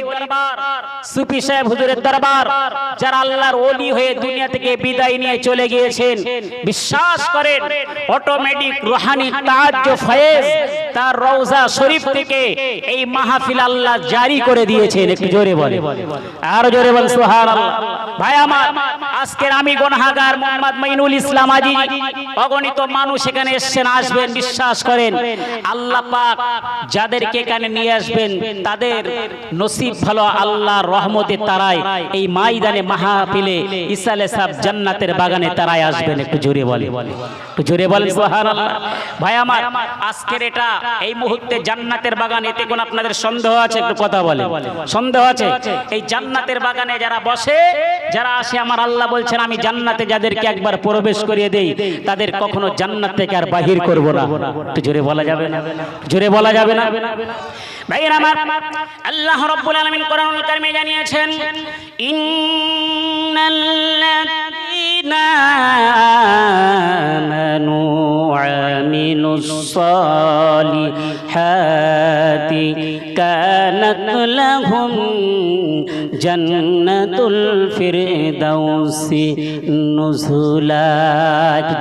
দরবার সুফি সাহেব হুজুরের দরবার যারা আল্লাহর ওলি হয়ে দুনিয়া থেকে বিদায় নিয়ে চলে গিয়েছেন, বিশ্বাস করেন অটোমেটিক রুহানি তাজ্জু ফয়েজ তার রওজা শরীফ থেকে এই মাহফিল আল্লাহ জারি করে দিয়েছেন। একটু জোরে বলে, আর জোরে বল সুবহানাল্লাহ। ভাই আমার, আজকের আমি গুনাহগার মোহাম্মদ মাইনুল ইসলাম আজি, অগণিত মানুষ এখানে এসেছেন, আসবেন, বিশ্বাস করেন আল্লাহ পাক যাদেরকে এখানে নিয়ে আসবেন তাদের নসিব ভালো, আল্লাহর রহমতে তারাই এই ময়দানে মাহফিলে ইসালে সাহেব জান্নাতের বাগানে তারাই আসবেন। একটু জোরে বলে, একটু জোরে বলেন সুবহানাল্লাহ। ভাই আমার, আজকের এটা এই মুহূর্তে জান্নাতের বাগান, এতে কোন আপনাদের সন্দেহ আছে? একটু কথা বলে, সন্দেহ আছে? এই জান্নাতের বাগানে যারা বসে, যারা আসে, আমার আল্লাহ বলছেন আমি জান্নাতে যাদেরকে একবার প্রবেশ করিয়ে দেই তাদের কখনো জান্নাত থেকে আর বাহির করব না। একটু জোরে বলা যাবে না? জোরে বলা যাবে না? ভাইরা আমার, আল্লাহ রাব্বুল আলামিন কোরআনুল কারীমে জানিয়েছেন ইন্নাল্লাযীনা আমানু ওয়া আমিলুস সালিহাতি কানাত লাহুম জান্নাতুল ফিরদাউসি নুজুলা।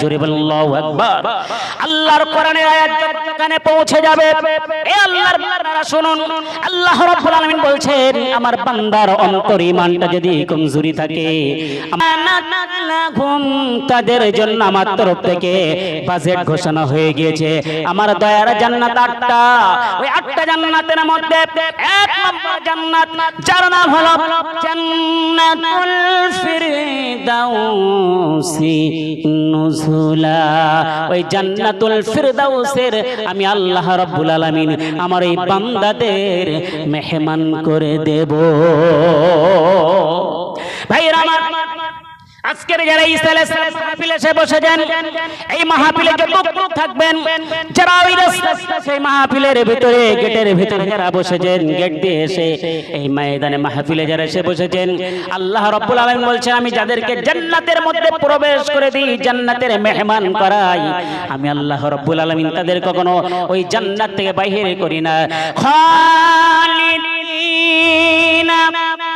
জোরে বল আল্লাহু আকবার। আল্লাহর কোরআনের আয়াত কানে পৌঁছে যাবে। এ আল্লাহর বান্দারা শুনুন, আল্লাহ রাব্বুল আলামিন বলছেন আমার বান্দার অন্তর ঈমানটা যদি কমজোরি থাকে, তাদের জন্য আমার তরফ থেকে বাজেট ঘোষণা হয়ে গিয়েছে। আমার দয়ার জান্নাত 8টা, ওই 8টা জান্নাতের মধ্যে এক নম্বর জান্নাত যার নাম হলো জান্নাতুল ফিরদাউসি নুজুলা। ওই জান্নাতুল ফিরদাউসের আমি আল্লাহ রাব্বুল আলামিন আমার এই বান্দাদের মেহমান করে দেব। ভাইরা আমার, আজকের যারা ইসালে মাহফিলে এসে বসেছেন, এই মাহফিলে যত লোক থাকবেন, যারা ওই রাস্তা সেই মাহফিলের ভিতরে গেটের ভিতরে যারা বসেছেন, গেট দিয়ে এসে এই ময়দানে মাহফিলে যারা এসে বসেছেন, আল্লাহ রাব্বুল আলামিন বলছেন আমি যাদেরকে জান্নাতের মধ্যে প্রবেশ করে দিই, জান্নাতের মেহমান করাই, আমি আল্লাহ রাব্বুল আলামিন তাদের কখনো ওই জান্নাত থেকে বাইরে করি না। খালিদিনা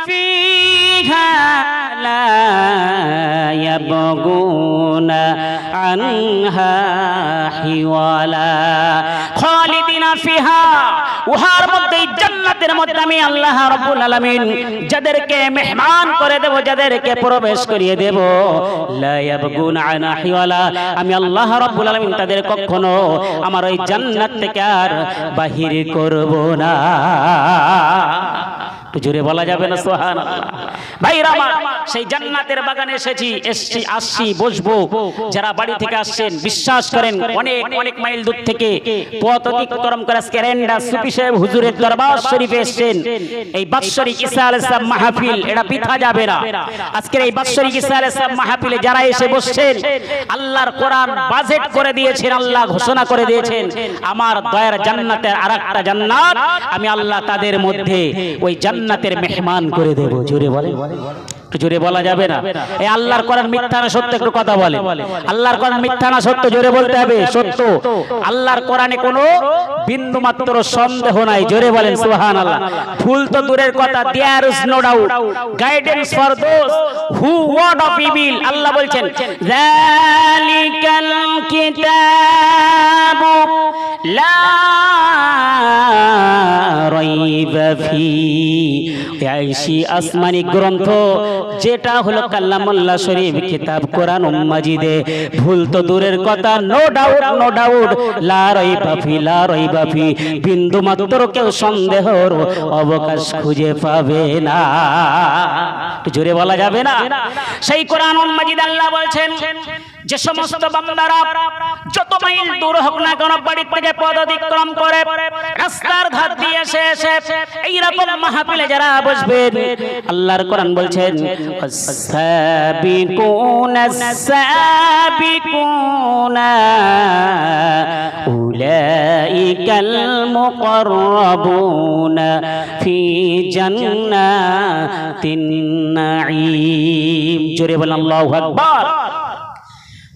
ফিহা লা ইয়াবগুনা আনহা হিওয়ালা। খালিদিনা ফিহা, উহার মধ্যে জান্নাতের মধ্যে আমি আল্লাহ রাব্বুল আলামিন যাদেরকে মেহমান করে দেব, যাদেরকে প্রবেশ করিয়ে দেব, লা ইয়াবগুনা আনহা হিওয়ালা, আমি আল্লাহ রাব্বুল আলামিন তাদের কখনো আমার ওই জান্নাত থেকে আর বাহির করব না। জোরে বলা যাবে না সুবহানাল্লাহ। ভাইরা আমার, সেই জান্নাতের বাগানে এসেছি, আসছি, বসবো। যারা বাড়ি থেকে আসছেন, বিশ্বাস করেন অনেক অনেক মাইল দূর থেকে পথ অতিক্রম করে আজকে রেন্ডা সুফি সাহেব হুজুরের দরবার শরীফে এসেছেন। এই বাৎসরিক ঈসা আলাইহিস সালাম মাহফিল এটা বৃথা যাবে না। আজকের এই বাৎসরিক ঈসা আলাইহিস সালাম মাহফিলে যারা এসে বসছেন, আল্লাহর কোরআন বাজেট করে দিয়েছেন, আল্লাহ ঘোষণা করে দিয়েছেন আমার দয়ার জান্নাতের আরেকটা জান্নাত আমি আল্লাহ তাদের মধ্যে ওই জান্নাতের মেহমান করে দেব। জোরে বলে, জোরে বলা যাবে না? এই আল্লাহর কোরআন মিথ্যা না সত্য? একটু কথা বলে, আল্লাহর কোরআন মিথ্যা না সত্য? জোরে বলতে হবে সত্য। আল্লাহর কোরআনে কোনো বিন্দু মাত্র সন্দেহ নাই। জোরে বলেন সুবহানাল্লাহ। ভুল তো দূরের কথা, there is no doubt guidance for those who ward off evil. Allah বলছেন যালিকাল কিতাবু লা রাইবা ফি, এই আসমানি গ্রন্থ যেটা হলো কালামুল্লাহ শরীফ কিতাব কোরআনুল মাজিদে, ভুল তো দূরের কথা, নো ডাউট, নো ডাউট, লা রাইবা ফি, লা রাইবা ফি, বিন্দু মাত্র কেউ সন্দেহর অবকাশ খুঁজে পাবে না। জোরে বলা যাবে না? সেই কোরআনুল মাজিদ আল্লাহ বলছেন যে সমস্ত বান্দারা যত মাইল দূর হোক না কেন, বাড়ি থেকে পথ অতিক্রম করে রাস্তার ধার দিয়ে এসে এইরকম মাহফিলে যারা বসবেন, আল্লাহর কোরআন বলছেন সাবিকুনা সাবিকুনা উলাইকাল মুকাররাবুনা ফি জান্নাতিন নাঈম। জোরে বলেন আল্লাহু আকবার।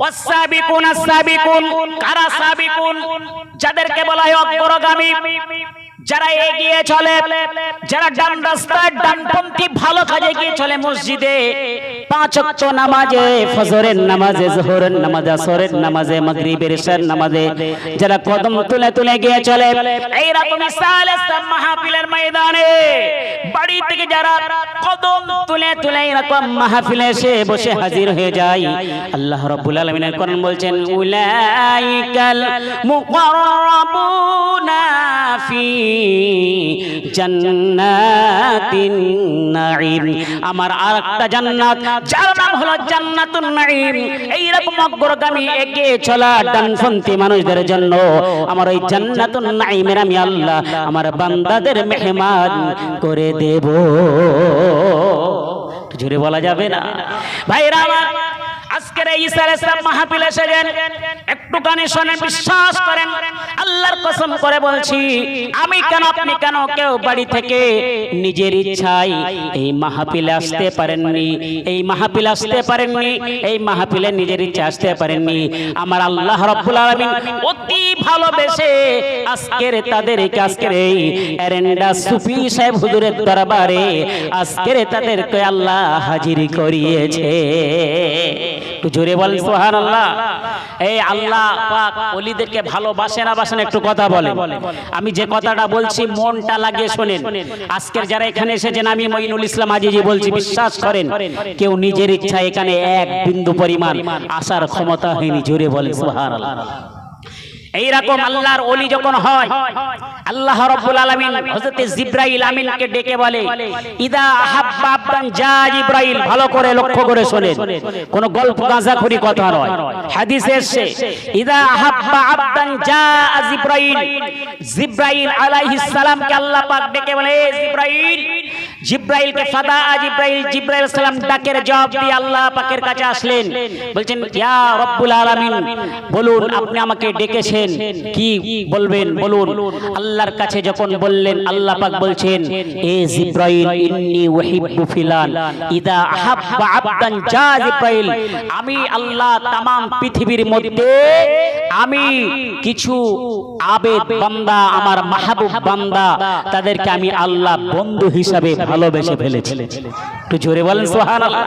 ওয়াসাবিকুন আসাবিকুন, কারা সাবিকুন? যাদেরকে বলা হয় অগ্রগামী। যারা এগিয়ে চলে, যারা ডান রাস্তায় ডানপন্থী ভালো কাজে গিয়ে চলে, মসজিদে 5 ওয়াক্ত নামাজে, ফজরের নামাজে, যোহরের নামাজে, আসরের নামাজে, মাগরিবের ইশার নামাজে যারা কদম তুলে তুলে গিয়ে চলে, এইরকম সালে মাহফিলের ময়দানে বাড়ি থেকে যারা কদম তুলে তুলে এরকম মাহফিলে এসে বসে হাজির হয়ে যায়, আল্লাহ রাব্বুল আলামিনের কোরআন বলছেন উলাইকাল মুকাররাবুনা ফি জান্নাতিন নাঈম। আমার আরেকটা জান্নাত যার নাম হলো জান্নাতুন নাঈম। এইরকম অগ্রগামী এগিয়ে চলা ডানপন্থী মানুষদের জন্য আমার ওই জান্নাতুন নাঈমের আমি আল্লাহ আমার বান্দাদের মেহমান করে দেব। জোরে বলা যাবে না ভাইরা আমার? আজকের এই ঈসা আলাইহিস সালাম মাহফিলে এসেছেন, একটুখানি শুনে বিশ্বাস করেন, আল্লাহর কসম করে বলছি, আমি কেন আপনি কেন কেউ বাড়ি থেকে নিজের ইচ্ছায় এই মাহফিলে আসতে পারেননি, এই মাহফিলে আসতে পারেননি, এই মাহফিলে নিজের ইচ্ছা আসতে পারেননি। আমার আল্লাহ রাব্বুল আলামিন অতি ভালোবেসে আজকের এই এরেন্ডা সুফি সাহেব হুজুরের দরবারে আজকের তাদেরকে আল্লাহ হাজির করিয়েছে। একটু জোরে বলেন সুবহানাল্লাহ। এই আল্লাহ পাক ওলিদেরকে ভালোবাসে না বাসেন একটু কথা বলে। আমি যে কথাটা বলছি মনটা লাগিয়ে শোনেন। আজকের যারা এখানে এসেছেন, আমি মঈনুল ইসলাম আজিজি বলছি, বিশ্বাস করেন কেউ নিজের ইচ্ছা এখানে এক বিন্দু পরিমাণ আসার ক্ষমতা হয়নি। জোরে বলেন সুবহানাল্লাহ। এইরকম আল্লাহর ওলি যখন হয়, আল্লাহ রাব্বুল আলামিন হযরত জিবরাইল আমিনকে ডেকে বলে ইদা আহাব্বা আবদান জা জিবরাইল। ভালো করে লক্ষ্য করে শুনেন, কোন গল্প গাঁজাখুরি কথা নয়, হাদিসে এসেছে ইদা আহাব্বা আবদান জা জিবরাইল। জিবরাইল আলাইহিস সালামকে আল্লাহ পাক ডেকে বলে জিবরাইল, জিবরাইলকে ফাদা জিবরাইল, জিবরাইল সালাম ডাকের জবাব দিয়ে আল্লাহ পাকের কাছে আসলেন, বলছেন ইয়া রাব্বুল আলামিন, বলুন আপনি আমাকে ডেকেছেন, কি বলবেন বলুন। আল্লাহর কাছে যখন বললেন, আল্লাহ পাক বলছেন এ জিবরাইল ইন্নী উহিব্বু ফিলান ইদা আহাব্বা আবদান জা জিবরাইল। আমি আল্লাহ তামাম পৃথিবীর মধ্যে আমি কিছু আবেদ বান্দা, আমার মাহবুব বান্দা, তাদেরকে আমি আল্লাহ বন্ধু হিসাবে ভালোবেসে ফেলেছি। একটু জোরে বলেন সুবহানাল্লাহ।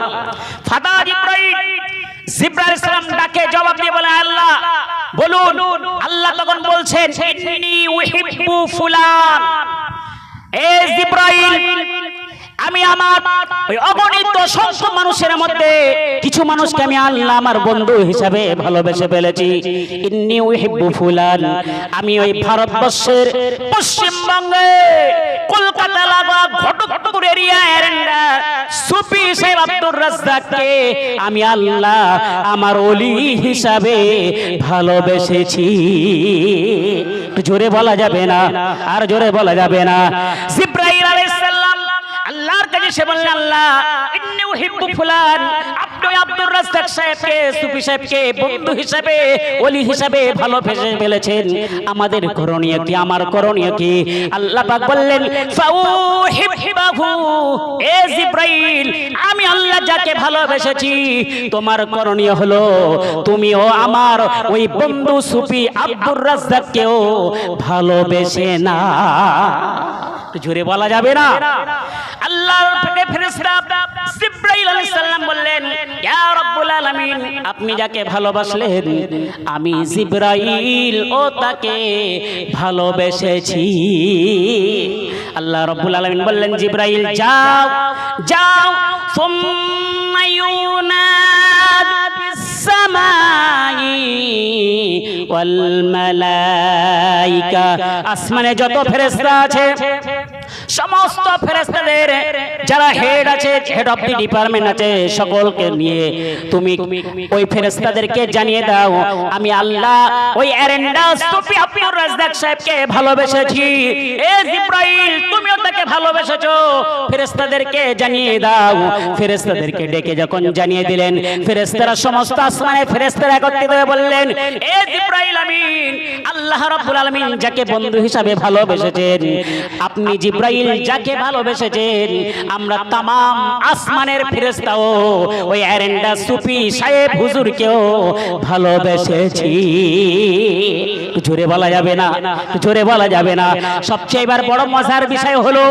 ফাদা জিবরাইল, জিবরাইল সালাম ডাকে জবাব দিয়ে বলে আল্লাহ বলুন। আল্লাহ তখন বলছেন ইন্নী উহিব্বু ফুলান। এ জিবরাইল, আমি আমার ওই অগণিত অসংখ্য মানুষের মধ্যে কিছু মানুষকে আমি আল্লাহ আমার বন্ধু হিসাবে ভালোবেসে ফেলেছি। ইন্নী উহিব্বু ফুলান। আমি ওই ভারতবর্ষের পশ্চিমবঙ্গে কলকাতা লাগোয়া ঘটকপুর এরিয়া এরেন্ডা সুফি সাহেব আব্দুর রাজ্জাককে আমি আল্লাহ আমার ওলি হিসাবে ভালোবেসেছি। জোরে বলা যাবে না, আর জোরে বলা যাবে না। জিবরাইল আলাইহিস সালাম আল্লাহর কাছে সে বললেন আল্লাহ ইন্নী উহিব্বু ফুলান। আপনি আব্দুর রাজ্জাক সাহেবকে, সুফি সাহেবকে বন্ধু হিসাবে, ওলি হিসাবে ভালোবেসে ফেলেছেন। আমাদের করণীয় কি, আমার করণীয় কি? আল্লাহ পাক বললেন ফাউহিব্বাহু। এ জিবরাইল, আমি আল্লাহ যাকে ভালোবেসেছি, তোমার করণীয় হলো তুমিও আমার ওই বন্ধু সুফি আব্দুর রাজ্জাককেও ভালোবেসে না। জোরে বলা যাবে না। আল্লাহর ফেরেশতা জিবরাইল আলাইহিস সালাম বললেন ইয়া রাব্বুল আলামিন, আপনি যাকে ভালোবাসলেন আমি জিবরাইল ও তাকে ভালোবেসেছি। আল্লাহ রাব্বুল আলামিন বললেন জিবরাইল যাও যাও, সুম্মা ইউনাদু ফিস সামাই ওয়াল মালাইকা। আসমানে যত ফেরেশতা আছে সমস্ত ফেরেশতাদের যারা হেড আছে, হেড অফ দি ডিপার্টমেন্ট আছে, সকলকে নিয়ে তুমি ওই ফেরেশতাদেরকে জানিয়ে দাও আমি আল্লাহ ওই এরেন্ডা সুফি আব্দুর রাজ্জাক সাহেবকে ভালোবেসেছি। এ জিবরাইল, তুমিও তাকে ভালোবেসেছো, ফেরেশতাদেরকে জানিয়ে দাও। ফেরেশতাদেরকে ডেকে যখন জানিয়ে দিলেন, ফেরেশতারা সমস্ত আসমানে ফেরেশতারা একত্রিত হয়ে বললেন এ জিবরাইল আমিন, আল্লাহ রাব্বুল আলামিন যাকে বন্ধু হিসাবে ভালোবেসেছেন, আপনি জিবরাইল জিব্রাইল যাকে ভালোবেসেছেন আমরা তামাম আসমানের ফেরেশতাও ওই এরেন্ডা সুফি সাহেব হুজুরকেও ভালোবেসেছি। জোরে বলা যাবে না, জোরে বলা যাবে না। সবচেয়ে এবার বড় মজার বিষয় হলো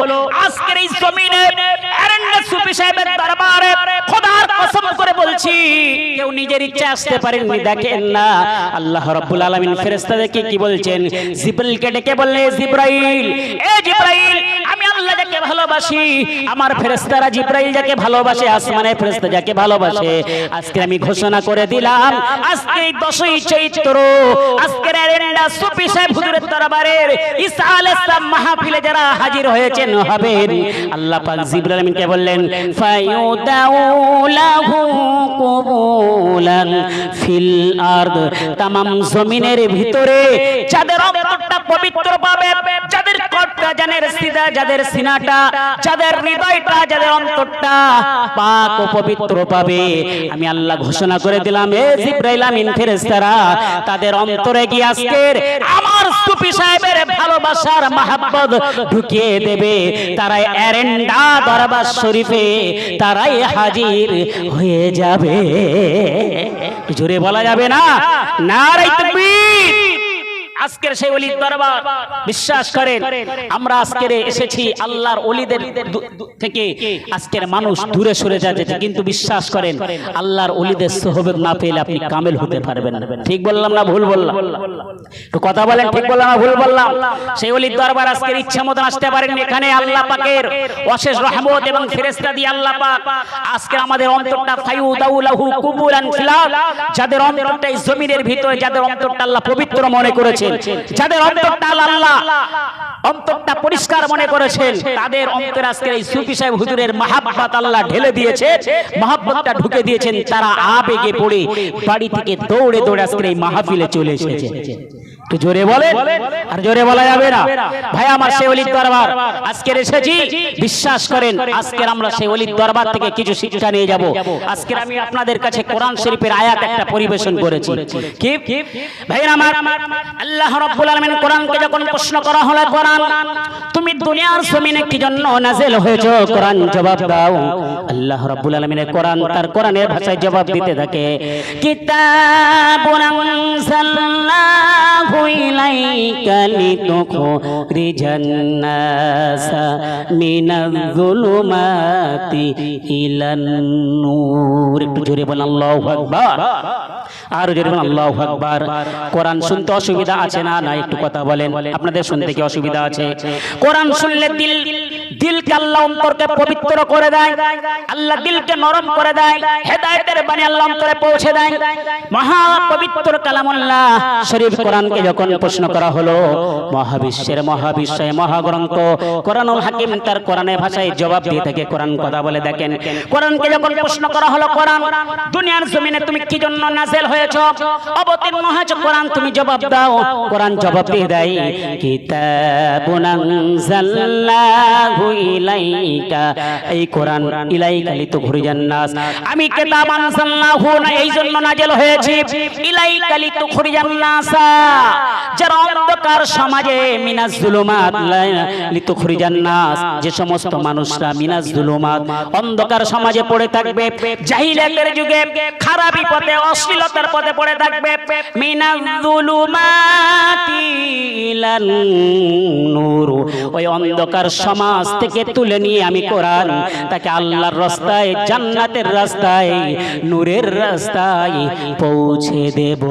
আজকের এই জমিনে এরেন্ডা সুফি সাহেবের দরবারে খোদার কসম করে বলছি কেউ নিজের ইচ্ছা আসতে পারেননি। দেখেন না আল্লাহ রাব্বুল আলামিন ফেরেশতাদেরকে কি বলছেন, জিবরাইলকে ডেকে বললে জিবরাইল, এ জিবরাইল আমি আল্লাহ যাকে ভালোবাসি, আমার ফেরেশতারা জিবরাইল যাকে ভালোবাসে, আসমানের ফেরেশতা যাকে ভালোবাসে, আজকে আমি ঘোষণা করে দিলাম আজকে 10ই চৈত্র আজকের এরেন্ডা সুফি সাহেব হুজুরের দরবারের ঈসা আলাইহিস সালাম মাহফিলে যারা হাজির হয়েছেন হবেন, আল্লাহ পাক জিবরাইল আমিনকে বললেন ফায়ুদাউ লাহু কুবুলান ফিল আরদ, তামাম জমিনের ভিতরে যাদের অন্তরটা পবিত্র পাবে, যাদের কর্তা জানের সিদা, যাদের সিনাটা, যাদের হৃদয়টা, যাদের অন্তরটা পাক ও পবিত্র পাবে, আমি আল্লাহ ঘোষণা করে দিলাম এ জিবরাইল আমিন ফেরেশতারা তাদের অন্তরে গিয়ে আজকের আমার সুফি সাহেবের ভালোবাসার মাহাব্বত ঢুকিয়ে দেবে। তারাই এরেন্ডা দরবার শরীফে তারাই হাজির হয়ে যাবে। জোরে বলা যাবে না, নারে তাকবীর। আজকের সেই ওলির দরবার বিশ্বাস করেন আমরা আজকের এসেছি আল্লাহর ওলিদের থেকে আজকের মানুষ দূরে সরে যাচ্ছে, কিন্তু বিশ্বাস করেন আল্লাহর ওলিদের সোহবত না পেলে আপনি কামেল হতে পারবেন না। ঠিক বললাম না ভুল বললাম? তো কথা বলেন ঠিক বললাম না ভুল বললাম? সেই ওলির দরবার আজকের ইচ্ছা মতো আসতে পারেন। এখানে আল্লাহ পাকের অশেষ রহমত এবং ফেরেশতা দিয়ে আল্লাহ পাক আজকে আমাদের অন্তরটা ফায়ুদাউ লাহু কুবুলান ফিল আরদ, যাদের অন্তরটা এই জমিনের ভিতরে, যাদের অন্তরটা আল্লাহ পবিত্র মনে করেছেন, যাদের অন্তরটা আল্লাহ অন্তরটা পরিষ্কার মনে করেছেন, তাদের অন্তরে আজকে এই সুফি সাহেব হুজুরের মাহাব্বত আল্লাহ ঢেলে দিয়েছে, মাহাব্বতটা ঢুকে দিয়েছেন। তারা আবেগে পড়ে বাড়ি থেকে দৌড়ে দৌড়ে আজকে এই মাহফিলে চলে এসেছে। তো জোরে বলে, আর জোরে বলা যাবে না। ভাই আমার সেই ওলির দরবার আজকের এসেছি, বিশ্বাস করেন আজকের আমরা সেই ওলির দরবার থেকে কিছু শিক্ষা নিয়ে যাব। আজকের আমি আপনাদের কাছে কোরআন শরীফের আয়াত একটা পরিবেশন করেছি। কি ভাই আমার, আল্লাহ রাব্বুল আলামিন কোরআনকে যখন প্রশ্ন করা হলো, কোরআন তুমি দুনিয়ার জমিনে কি জন্য নাযিল হয়েছো, কোরআন জবাব দাও। আল্লাহ রাব্বুল আলামিনের কোরআন তার কোরআনের ভাষায় জবাব দিতে থাকে, কিতাবুন আনজালনাহু ইলাইকা লিতুখরিজান নাসা মিনাজ যুলুমাতি ইলান নূর। একটু জোরে বলেন আল্লাহু আকবার, আর জোরে বলেন আল্লাহু আকবার। কোরআন শুনতে অসুবিধা আছে না? না একটু কথা বলেন, আপনাদের শুনতে কি অসুবিধা আছে? কোরআন শুনলে দিলকে আল্লাহ অন্তরকে পবিত্র করে দেয়, আল্লাহ দিলকে নরম করে দেয়, হেদায়েতের বাণী আল্লাহ অন্তরে পৌঁছে দেয়। মহা পবিত্র কালামুল্লাহ শরীফ কোরআনকে যখন প্রশ্ন করা হলো, মহাবিশ্বের মহাবিশ্বয় মহাগ্রন্থ কোরআনুল হাকিম তার কোরআনের ভাষায় জবাব দিয়ে থাকে, কোরআন কথা বলে। দেখেন কোরআনকে যখন প্রশ্ন করা হলো, কোরআন দুনিয়ার জমিনে তুমি কি জন্য নাযিল হয়েছো, অবতীর্ণ হয়েছো, কোরআন তুমি জবাব দাও। কোরআন জবাব দিয়ে দেয়, কিতাবুন আনজালনাহু ইলাইকা, এই কোরআন ইলাইকা লিতুখরিজান নাস, আমি কিতাব আনজালনাহু না এই জন্য নাযিল হয়েছে, ইলাইকা লিতুখরিজান নাস, যারা অন্ধকার সমাজে মিনাজ যুলুমাত লিতুখরিজান নাস, যে সমস্ত মানুষরা মিনাজ যুলুমাত অন্ধকার সমাজে পড়ে থাকবে, জাহিলিয়াতের যুগে খারাপি পথে অশ্লীলতার পথে পড়ে থাকবে, মিনাজ যুলুমাতি ইলান নূর, ওই অন্ধকার সমাজ থেকে তুলে নিয়ে আমি কোরআন তাকে আল্লাহর রাস্তায়, জান্নাতের রাস্তায়, নূরের রাস্তায় পৌঁছে দেব।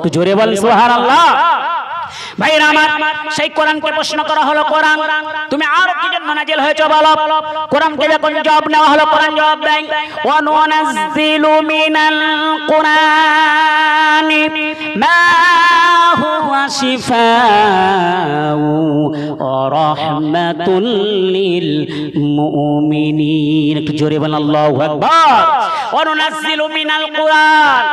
তো জোরে বল সুবহানাল্লাহ। ভাইরা আমার, সেই কোরআনকে প্রশ্ন করা হলো, কোরআন তুমি আর কি জন্য নাযিল হয়েছো বলো। কোরআনকে যখন জবাব নেওয়া হলো, কোরআন জবাব দেয়, ওয়া নুনাজ্জিলু মিনাল কুরআনি মা হুয়া শিফাউ ওয়া রাহমাতুল লিল মুমিনিন। একটু জোরে বলেন আল্লাহু আকবার। ওয়া নুনাজ্জিলু মিনাল কুরআন,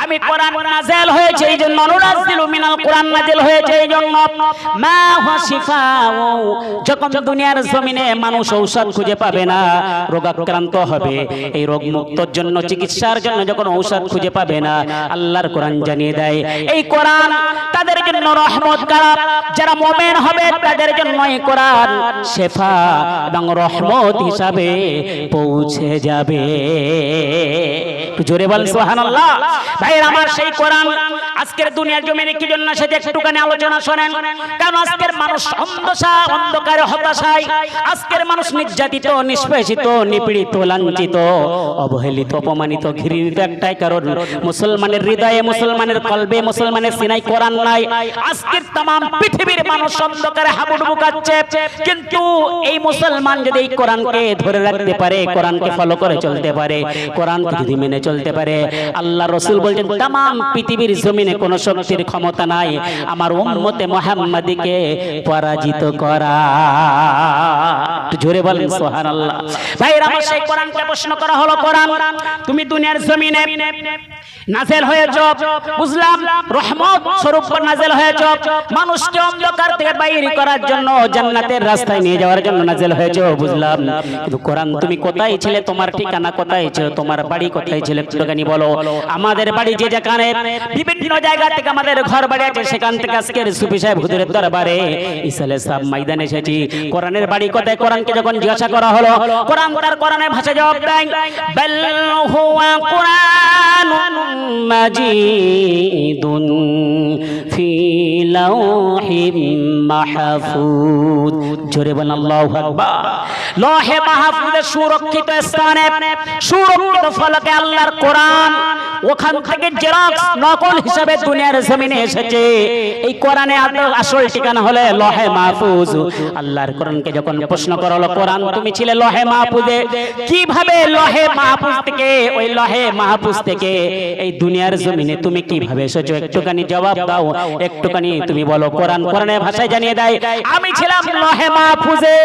আমি কোরআন নাযিল হয়েছে এই জন্য, নুনাজ্জিলু মিনাল কুরআন নাযিল হয়েছে জন্য, মা হুয়া শিফাউ, যখন দুনিয়ার জমিনে মানুষ ঔষধ খুঁজে পাবে না, রোগাক্রান্ত হবে, এই রোগ মুক্তর জন্য, চিকিৎসার জন্য যখন ঔষধ খুঁজে পাবে না, আল্লাহর কোরআন জানিয়ে দেয় এই কোরআন তাদের জন্য রহমত কারাম, যারা মুমিন হবে তাদের জন্য এই কোরআন শিফা এবং রহমত হিসাবে পৌঁছে যাবে। জোরে বল সুবহানাল্লাহ। ভাইরা আমার, সেই কোরআন আজকের দুনিয়ার জমিনে কি জন্য সেটা একটুখানি আলোচনা শোনেন। কারণ আজকের মানুষ অন্ধকারে হতাশায়, আজকের মানুষ নির্যাতিত, নিষ্পেষিত, নিপীড়িত, লাঞ্ছিত, অবহেলিত, অপমানিত, ঘৃণিত একটাই কারণ, মুসলমানের হৃদয়ে, মুসলমানের কলবে, মুসলমানের সিনায় কোরআন নাই। আজকের तमाम পৃথিবীর মানুষ অন্ধকারে হাবুডুবু কাচ্ছে, কিন্তু এই মুসলমান যদি এই কোরআনকে ধরে রাখতে পারে, কোরআনকে ফলো করে চলতে পারে, কোরআনকে যদি মেনে চলতে পারে, আল্লাহ রাসূল বলেন तमाम পৃথিবীর জমিনে কোনো শক্তির ক্ষমতা নাই আমার উম্মতে মুহাম্মাদীকে পরাজিত করা। জোরে বলেন সুবহানাল্লাহ। ভাইরা আমার, সেই কোরআনকে প্রশ্ন করা হলো, কোরআন তুমি দুনিয়ার জমিনে নাযিল হয়েছে, বুঝলাম রহমত স্বরূপ নাযিল হয়েছে, মানুষকে অন্ধকার থেকে বাইর করার জন্য, জান্নাতের রাস্তায় নিয়ে যাওয়ার জন্য নাযিল হয়েছে, বুঝলাম। কিন্তু কোরআন তুমি কোথায় ছিলে, তোমার ঠিকানা কোথায় ছিল, তোমার বাড়ি কোথায় ছিল, একটুখানি বলো। আমাদের বাড়ি যে যেখানে বিভিন্ন জায়গা থেকে আমাদের ঘর বাড়ি আছে, সেখান থেকে আজকের সুফি সাহেব হুজুরের দরবারে ইসালে সাহেব ময়দানে এসেছি। কোরআনের বাড়ি কোথায়? কোরআনকে যখন জিজ্ঞাসা করা হলো, কোরআন তার কোরআনের ভাষায় জবাব দেয়, বাল হুয়া কুরআনুন মাজিদুন ফি লাওহিম মাহফুজ। জোরে বলেন আল্লাহু আকবার। লৌহে মাহফুজে সুরক্ষিত স্থানে, সুরক্ষিত ফলকে আল্লাহর কোরআন ওখান থেকে জেরক্স নকল হিসাবে দুনিয়ার জমিনে এসেছে। এই কোরআনে আসল ঠিকানা হলো লৌহে মাহফুজ। আল্লাহর কোরআনকে যখন প্রশ্ন করা হলো, কোরআন তুমি ছিলে লৌহে মাহফুজে, কিভাবে লৌহে মাহফুজ থেকে, ওই লৌহে মাহফুজ থেকে এই দুনিয়ার জমিনে তুমি কিভাবে এসেছো, একটুখানি জবাব দাও, একটুখানি তুমি বলো। কোরআন কোরআনের ভাষায় জানিয়ে দেয়, আমি ছিলাম লৌহে মাহফুজে,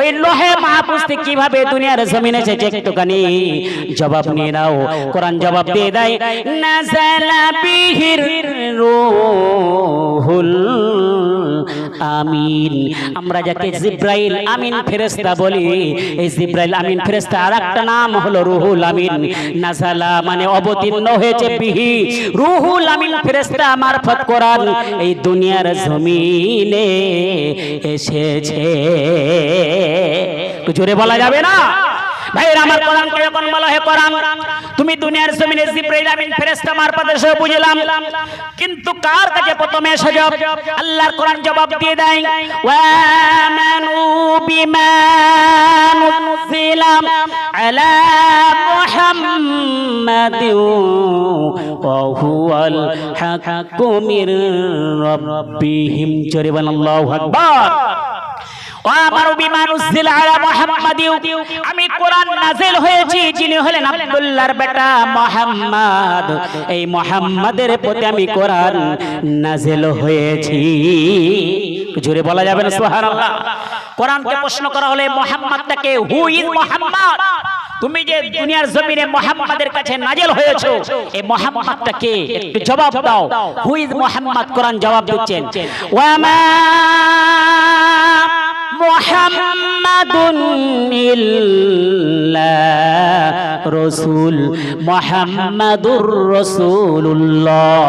ওই লৌহে মাহফুজ থেকে কিভাবে দুনিয়ার জমিনে এসেছে, একটুখানি জবাব নিয়ে নাও। কোরআন জবাব দিয়ে দেয়, নাযালা বিহির রূহুল আমিন। আমরা যাকে জিব্রাইল আমিন ফেরেশতা বলি, এই জিব্রাইল আমিন ফেরেশতা আরেকটা নাম হলো রুহুল আমিন। নাযালা মানে অবতীর্ণ হয়েছে, বিহি রুহুল আমিন ফেরেশতা মারফত কোরআন এই দুনিয়ার জমিনে এসেছে। জোরে বলা যাবে না ভাইরা আমার। কোরআনকে যখন বলা হয় কোরআন তুমি দুনিয়ার জমিনে জিব্রাইল আমিন ফেরেশতা মারফত এসে বুঝলাম, কিন্তু কার কাছে প্রথমে এসে যাব? আল্লাহর কোরআন জবাব দিয়ে দেয়, ওয়া আমানু বিমা নুজিলা আলা মুহাম্মাদিন ওয়া হুয়াল হাক্কু মির রাব্বিহিম। জোরে বলেন আল্লাহু আকবার। আমি কোরআন নাযিল হয়েছি যিনি হলেন আব্দুল্লাহর বেটা মুহাম্মদ, এই মুহাম্মাদের প্রতি আমি কোরআন নাযিল হয়েছি। জোরে বলা যাবে না সুবহানাল্লাহ। কোরআনকে প্রশ্ন করা হলে মুহাম্মদটাকে, হু ইজ মুহাম্মদ, তুমি যে দুনিয়ার জমিনে মুহাম্মাদের কাছে নাযিল হয়েছো, এই মুহাম্মদটাকে একটু জবাব দাও। Who is Muhammad? কোরআন জবাব দিচ্ছেন, ওয়া মা মুহাম্মাদুন ইল্লা রাসূল, মুহাম্মাদুর রাসূলুল্লাহ।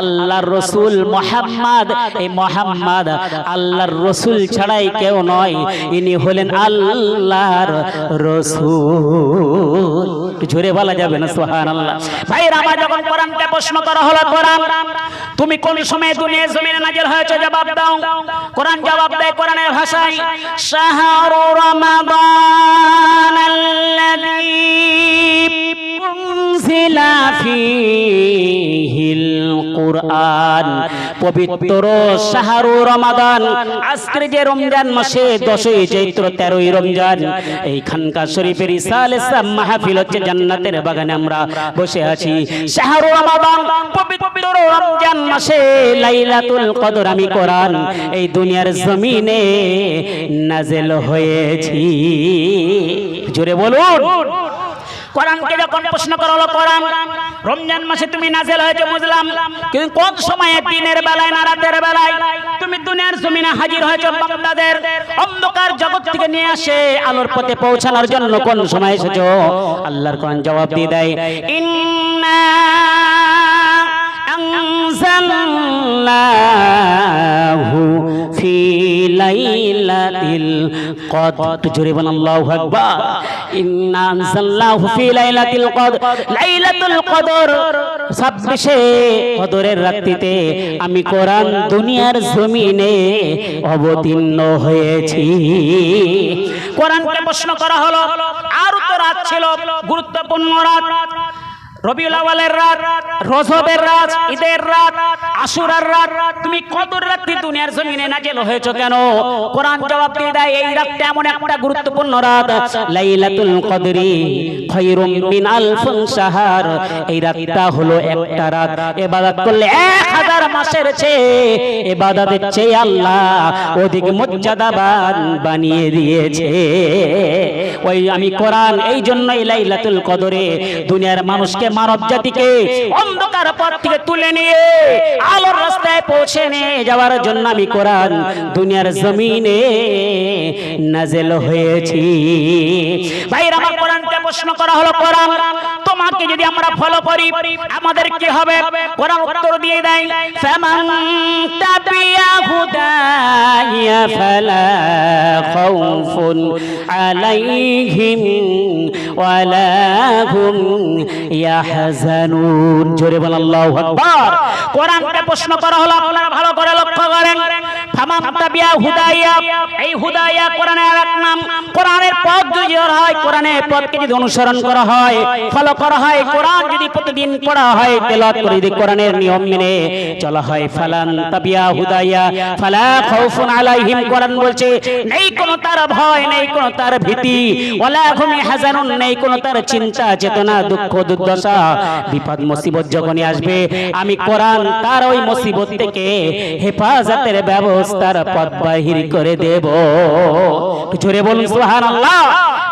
আল্লাহর রাসূল মুহাম্মদ, এই মুহাম্মদ আল্লাহর রাসূল ছাড়াই কেউ নয়, ইনি হলেন আল্লাহর রাসূল। জোরে বলা যাবে না সুবহানাল্লাহ। ভাইরা আমার, যখন কোরআনকে প্রশ্ন করা হলো, কোরআন তুমি কোন সময় দুনিয়ার জমিনে নাযিল হয়েছে, জবাব দাও। কোরআন জবাব দেয় কোরআনের ভাষায়, শাহরু রমাদান আল্লাযী উনজিলা ফীহিল কুরআন। পবিত্র শাহরু রমাদান, আজকের যে রমজান মাসে 10ই চৈত্র 13ই রমজান, এই খানকা শরীফের ইসালে সাব মাহফিল হচ্ছে, জান্নাতের বাগানে আমরা বসে আছি। শাহরু রমাদান, পবিত্র রমজান মাসে লাইলাতুল কদর আমি কোরআন এই দুনিয়ার জমিনে নাযিল হয়েছি। জোরে বলুন। কোরআনকে যখন প্রশ্ন করা হলো, কোরআন রমজান মাসে তুমি নাযিল হয়েছে বুঝলাম, কিন্তু কোন সময়ে, দিনের বেলায় না রাতের বেলায় তুমি দুনিয়ার জমিনে হাজির হয়েছে বান্দাদের অন্ধকার জগৎ থেকে নিয়ে আসে আলোর পথে পৌঁছানোর জন্য কোন সময় এসেছো? আল্লাহর কোরআন জবাব দিয়ে দেয়, ইন্না আনজালনাহু ফি লাইলাতিল কদর। জোরে বলেন আল্লাহু আকবার। ইন্না আনজালনাহু ফি লাইলাতিল কদর, লাইলাতুল কদর 26 কদরের রাত্রিতে আমি কোরআন দুনিয়ার জমিনে অবতীর্ণ হয়েছি। কোরআনকে প্রশ্ন করা হলো, আর তো রাত ছিল গুরুত্বপূর্ণ রাত, রবিউল আউয়ালের রাত, রজবের রাত, ঈদের রাত, আশুরার রাত, তুমি কদর রাত্রি দুনিয়ার জমিনে নাযিল হয়েছো কেন? কোরআন জবাব দিয়ে দেয়, এই রাতটা এমন একটা গুরুত্বপূর্ণ রাত, লাইলাতুল কদরি খায়রুম মিন আলফিন শাহর। এই রাতটা হলো একটা রাত, ইবাদত করলে 1000 মাসের চেয়ে, ইবাদতের চেয়ে আল্লাহ অধিক মর্যাদাবান বানিয়ে দিয়েছে। ওই আমি কোরআন এই জন্যই লাইলাতুল কদরে দুনিয়ার মানুষকে, মানব জাতিকে অন্ধকার পথ থেকে তুলে নিয়ে আলোর রাস্তায় পৌঁছে নিয়ে যাওয়ার জন্য আমি কোরআন দুনিয়ার জমিনে নাযিল হয়েছি। ভাইরা আমার, কোরআনকে প্রশ্ন করা হলো, কোরআন তোমাকে যদি আমরা ফলো করি আমাদের কি হবে? কোরআন উত্তর দিয়ে দেয়, ফামান তাবিয়া হুদায়া ফালা খাউফুন আলাইহিম ওয়ালা হুম ইয়াহজানুন। জোরে বলেন আল্লাহু আকবার। কোরআনকে প্রশ্ন করা হলো, আপনারা ভালো করে লক্ষ্য করেন, ফামান তাবিয়া হুদায়া, এই হুদায়া কোরআনের আরেক নাম। কোরআনের পথ যদি হয়, কোরআনের পথকে যদি অনুসরণ করা হয়, ফলো করা হয়, কোরআন যদি প্রতিদিন পড়া হয়, তেলাওয়াত করে যদি কোরআনের নিয়ম মেনে চলা হয়, ফালান তাবিয়া হুদায়া ফালা খাউফুন আলাইহিম। কোরআন বলছে নেই কোনো তার ভয়, নেই কোনো তার ভীতি, ওয়ালা হুম ইয়াহজানুন, নেই কোনো তার চিন্তা চেতনা, দুঃখ দুর্দশা, বিপদ মুসিবত যখনই আসবে আমি কোরআন তার ওই মুসিবত থেকে হেফাজতের ব্যবস্থার পথ বাহির করে দেব। জোরে বলুন সুবহানাল্লাহ।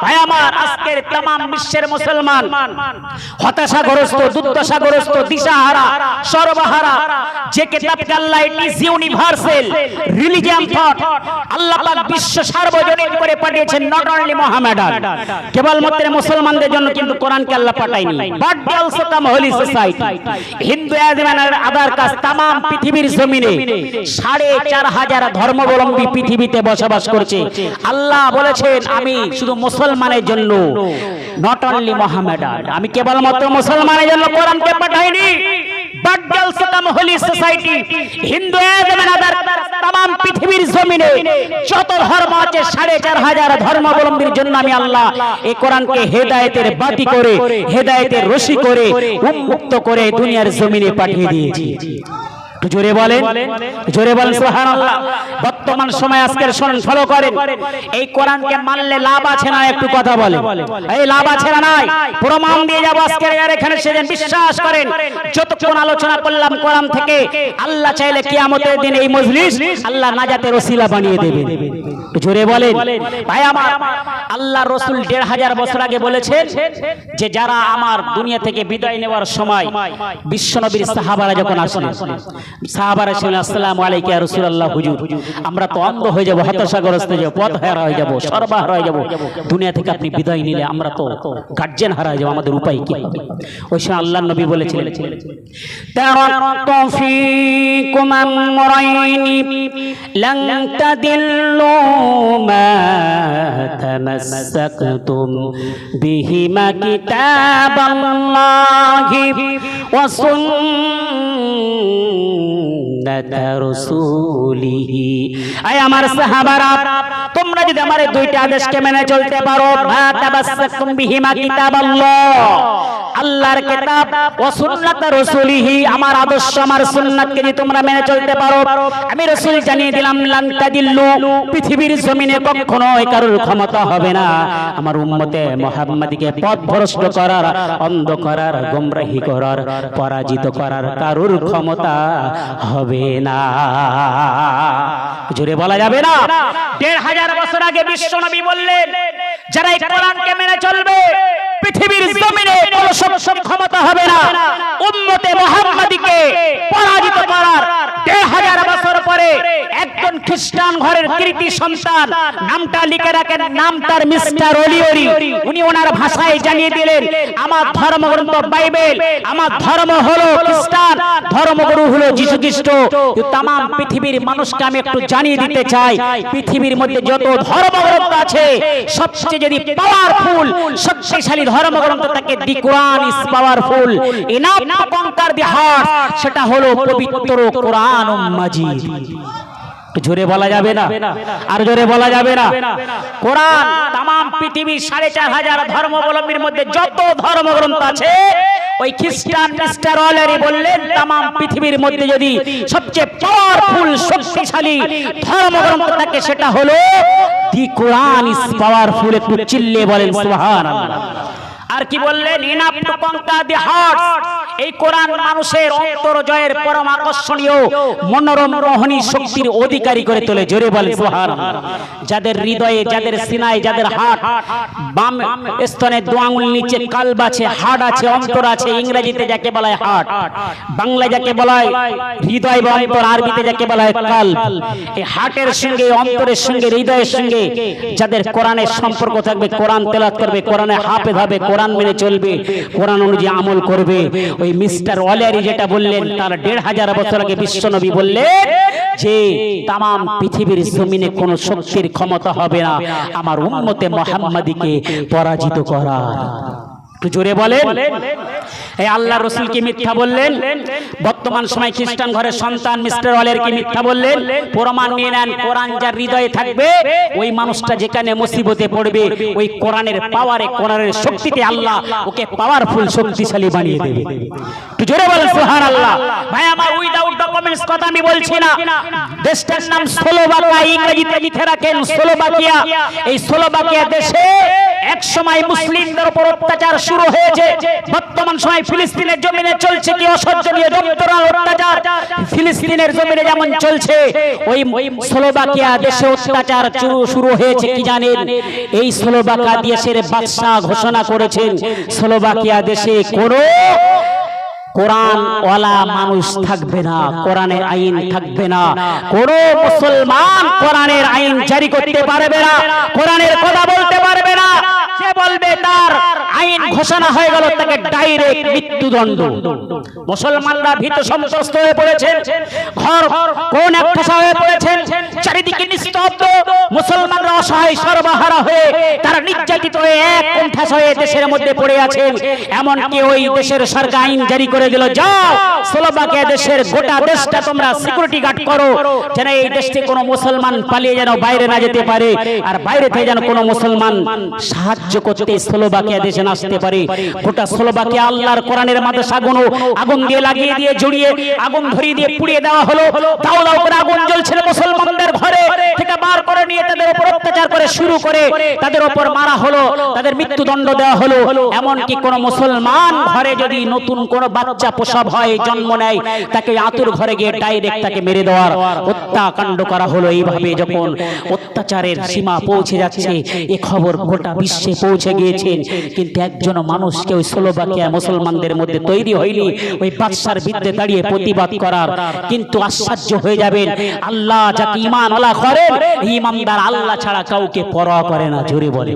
ভাই আমার, আজকের तमाम বিশ্বের মুসলমান হতাশাগ্রস্ত, দুর্দশাগ্রস্ত, দিশাহারা, সর্বহারা। যে কিতাবকে Allah it is universal religion thought, Allah পাক বিশ্ব সার্বজনীন করে পাঠিয়েছেন, নট অনলি মুহাম্মাদান, কেবলমাত্র মুসলমানদের জন্য কিন্তু কোরআনকে আল্লাহ পাঠায়নি, but also come holy society. Hinduism and other caste तमाम পৃথিবীর জমিনে 4500 ধর্মাবলম্বী পৃথিবীতে বসবাস করছে। আল্লাহ বলেছেন আমি শুধু মুসলমানের জন্য, নট অনলি মুহাম্মাদান, আমি কেবলমাত্র মুসলমানের জন্য কোরআনকে পাঠাইনি, but also come holy society. Hinduism and other तमाम পৃথিবীর জমিনে যত ধর্ম আছে 4500 ধর্মাবলম্বীর জন্য আমি আল্লাহ এই কোরআনকে হেদায়েতের বাতি করে, হেদায়েতের রশি করে, উন্মুক্ত করে দুনিয়ার জমিনে পাঠিয়ে দিয়েছি। জোরে বলেন, জোরে বলেন সুবহানাল্লাহ। বর্তমান সময় আজকের শুনুন, ফলো করেন, এই কোরআনকে মানলে লাভ আছে না? একটু কথা বলেন, এই লাভ আছে না নাই? প্রমাণ দিয়ে যাব আজকের এখানে। সেদিন বিশ্বাস করেন, যতক্ষণ আলোচনা করলাম কোরআন থেকে, আল্লাহ চাইলে কিয়ামতের দিন এই মজলিস আল্লাহ নাজাতের ওসিলা বানিয়ে দেবেন। জোরে বলেন ভাই আমার, আল্লাহ রাসূল 1500 বছর আগে বলেছেন যে যারা আমার দুনিয়া থেকে বিদায় নেওয়ার সময় বিশ্বনবীর সাহাবারা যখন আসলেন, সাহাবারা ছিলেন আসসালামু আলাইকা ইয়া রাসূলুল্লাহ, হুজুর আমরা তো অন্ধ হয়ে যাব, হতাশাগ্রস্ত হয়ে যাব, পথ হারা হয়ে যাব, সর্বহারা হয়ে যাব, দুনিয়া থেকে আপনি বিদায় নিলে আমরা তো গার্জিয়ান হারা হয়ে যাব, আমাদের উপায় কি হবে? ওই সময় আল্লাহর নবী বলেছিলেন, তারাক্তু ফীকুম আমরাইনি লান তাদিল্লু মা তামাসসাকতুম বিহিমা কিতাবাল্লাহি ওয়া সুন্নাতা রাসূলিহি। আয় আমার সাহাবারা, তোমরা যদি আমার এই দুইটা আদেশকে মেনে চলতে পারো, মা তামাসসাকতুম বিহিমা কিতাবাল্লাহ, আল্লাহর কিতাব, ওয়া সুন্নাতা রাসূলিহি, আমার আদর্শ আমার সুন্নাতকে যদি তোমরা মেনে চলতে পারো, আমি রাসূল জানিয়ে দিলাম লান তাদিল্লু, পৃথিবীর জমিনে কখনো কারোর ক্ষমতা হবে না আমার উম্মতে মুহাম্মাদীকে পথভ্রষ্ট করার, অন্ধ করার, গোমরাহি করার, পরাজিত করার কারোর ক্ষমতা হবে না। জোরে বলা যাবে না? 1500 বছর আগে বিশ্বনবী বললেন যারা এই কোরআনকে মেনে চলবে পৃথিবীর জমিনে কোনো ক্ষমতা হবে না। খ্রিস্টান ঘরের কৃতি সন্তান, নামটা লিখে রাখেন, নাম তার মিস্টার ওলিওরি। উনি ওনার ভাষায় জানিয়ে দিলেন আমার ধর্মগ্রন্থ বাইবেল, আমার ধর্ম হলো খ্রিস্টান, ধর্মগুরু হলো যীশু খ্রিস্ট। তাম পৃথিবীর মানুষকে আমি একটু জানিয়ে দিতে চাই, পৃথিবীর মধ্যে যত ধর্মগ্রন্থ আছে সবচেয়ে যদি পাওয়ারফুল শক্তিশালী ধর্মগ্রন্থ থাকে, the Quran is powerful enough to conquer the heart, সেটা হলো পবিত্র কোরআন মাজিদ। জোরে বলা যাবে না, আর জোরে বলা যাবে না। কোরআন তাম পৃথিবীর ৪৫০০ ধর্মাবলম্বীর মধ্যে যত ধর্মগ্রন্থ আছে, ওই খ্রিস্টান মিস্টার ওলিওরি বললেন তাম পৃথিবীর মধ্যে যদি সবচেয়ে পাওয়ারফুল শক্তিশালী ধর্মগ্রন্থ থাকে সেটা হলো দি কোরআন ইজ পাওয়ারফুল। একটু চিল্লিয়ে বলেন সুবহানাল্লাহ। আর কি বললেন? Enough to conquer the heart. এই কোরআন মানুষের অন্তর জয়ের পরম আকর্ষণীয় মনোরম মোহনী শক্তির অধিকারী করে তোলে। জোরে বলেন সুবহানাল্লাহ। যাদের হৃদয়ে, যাদের সিনায়, যাদের হার্ট, বাম স্তনে দু আঙ্গুল নিচে কালব আছে, হার্ট আছে, অন্তর আছে। ইংরেজিতে যাকে বলা হয় হার্ট, বাংলায় যাকে বলা হয় হৃদয় বা অন্তর, আরবিতে যাকে বলা হয় কালব। এই হার্টের সঙ্গে, অন্তরের সঙ্গে, হৃদয়ের সঙ্গে যাদের কোরআনের সম্পর্ক থাকবে, কোরআন তেলাওয়াত করবে, কোরআনে হাফেজ হবে, কোরআন মেনে চলবে, কোরআন অনুযায়ী আমল করবে। ওই মিস্টার ওলিওরি যেটা বললেন, তার ১৫০০ বছর আগে বিশ্বনবী বললেন যে তাম পৃথিবীর জমিনে কোন শক্তির ক্ষমতা হবে না আমার উম্মতে মুহাম্মাদীকে পরাজিত করার। একটু জোরে বলেন। এই আল্লাহ রসুল কি মিথ্যা বললেন? বর্তমান সময় খ্রিস্টান ঘরের সন্তান মিস্টার ওলিওরি কি মিথ্যা বললেন? প্রমাণ নিয়ে নেন। কোরআন যার হৃদয়ে থাকবে, ওই মানুষটা যেখানে মুসিবতে পড়বে, ওই কোরআনের পাওয়ারে, কোরআনের শক্তিতে আল্লাহ ওকে পাওয়ারফুল, শক্তিশালী বানিয়ে দেবে। একটু জোরে বলেন সুবহানাল্লাহ। ভাই আমার, উইদাউট ডকুমেন্টস কথা আমি বলছি না। দেশটার নাম স্লোভাকিয়া, ইংরেজিতে লিখে রাখেন স্লোভাকিয়া। এই স্লোভাকিয়া দেশে এক সময় মুসলিমদের উপর অত্যাচার শুরু হয়েছে। বর্তমান সময় ফিলিস্তিনের জমিনে চলছে কি অসহ্যনীয় যন্ত্রণা, অত্যাচার। ফিলিস্তিনের জমিনে যেমন চলছে, ওই স্লোভাকিয়া দেশে অত্যাচার শুরু হয়েছে কি জানেন? এই স্লোভাকিয়া দেশের বাদশা ঘোষণা করেছেন স্লোভাকিয়া দেশে কোনো কোরআন ওয়ালা মানুষ থাকবে না, কোরআনের আইন থাকবে না, কোন মুসলমান কোরআনের আইন জারি করতে পারবে না, কোরআনের কথা বলতে পারবে না। যে বলবে তার আইন ঘোষণা হয়ে গেল, তাকে ডাইরেক্ট মৃত্যুদণ্ড। মুসলমানরা ভীত সন্ত্রস্ত হয়ে পড়েছেন, ঘর কোন এক ঠাসা হয়ে পড়েছেন, চারিদিকে নিস্তব্ধ। মুসলমানরা অসহায় সর্বহারা হয়ে, তারা নির্যাতিত হয়ে এক কোণঠাসা হয়ে দেশের মধ্যে পড়ে আছেন। এমনকি ওই দেশের সরকার আইন জারি করে দিল, যাও স্লোভাকিয়া দেশের গোটা দেশটা তোমরা সিকিউরিটি গার্ড করো, যেন এই দেশ থেকে কোনো মুসলমান পালিয়ে যেন বাইরে না যেতে পারে, আর বাইরে থেকে যেন কোনো মুসলমান সাহায্য করতে স্লোভাকিয়া দেশে না আসতে পারে। গোটা স্লোভাকিয়া আল্লাহর কোরআনের মাদ্রাসাগুলো আগুন দিয়ে লাগিয়ে দিয়ে, জড়িয়ে আগুন ধরিয়ে দিয়ে পুড়িয়ে দেওয়া হলো। দাও দাও করে আগুন জ্বলছিল মুসলমানদের ঘরে থেকে বার করে নিয়ে তাদের উপর অত্যাচার করে শুরু করে তাদের উপর মারা হলো, তাদের মৃত্যুদণ্ড দেওয়া হলো। এমনকি কোন মুসলমান ঘরে যদি নতুন কোন বাচ্চা প্রসব হয়, জন্ম নেয়, তাকে আতুর ঘরে গিয়ে ডাইরেক্ট তাকে মেরে দেওয়ার হত্যাকাণ্ড করা হলো। এইভাবে যখন অত্যাচারের সীমা পৌঁছে যাচ্ছে, এ খবর গোটা বিশ্বে পৌঁছে গিয়েছেন, কিন্তু একজন মানুষকে ওই স্লোভাকিয়া মুসলমানদের মধ্যে তৈরি হয়নি ওই বাদশার বিরুদ্ধে দাঁড়িয়ে প্রতিবাদ করার। কিন্তু আশ্চর্য হয়ে যাবেন, আল্লাহ যাকে ঈমান আল্লাহ করেন, ঈমানদার আল্লাহ ছাড়া কাউকে পরোয়া করে না। জোরে বলে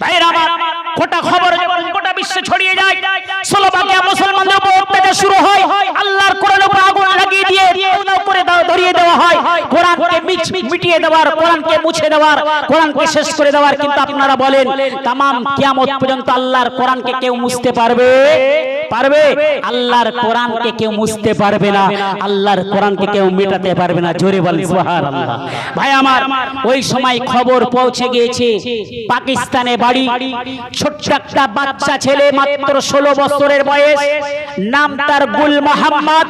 ভাইরা আমার, গোটা খবর যখন গোটা বিশ্বে ছড়িয়ে যায়, স্লোভাকিয়া মুসলমানদের উপর অত্যাচার শুরু হয়, আল্লাহর কোরআনের উপর আগুন লাগিয়ে দিয়ে দাও করে ধরিয়ে দেওয়া হয়, কোরআনকে মিটিয়ে দেওয়ার, কোরআনকে মুছে দেওয়ার, কোরআনকে শেষ করে দেওয়ার। কিন্তু আপনারা বলেন, তামাম কিয়ামত পর্যন্ত আল্লাহর কোরআনকে কেউ মুছতে পারবে? পারবে? আল্লাহর কোরআনকে কেউ মুছতে পারবে না, আল্লাহর কোরআনকে কেউ মেটাতে পারবে না। জোরে বলেন সুবহানাল্লাহ। ভাই আমার, ওই সময় খবর পৌঁছে গিয়েছে পাকিস্তানে বাড়ি, ছোট্ট একটা বাচ্চা ছেলে, মাত্র 16 বছরের বয়স, নাম তার গুল মোহাম্মদ,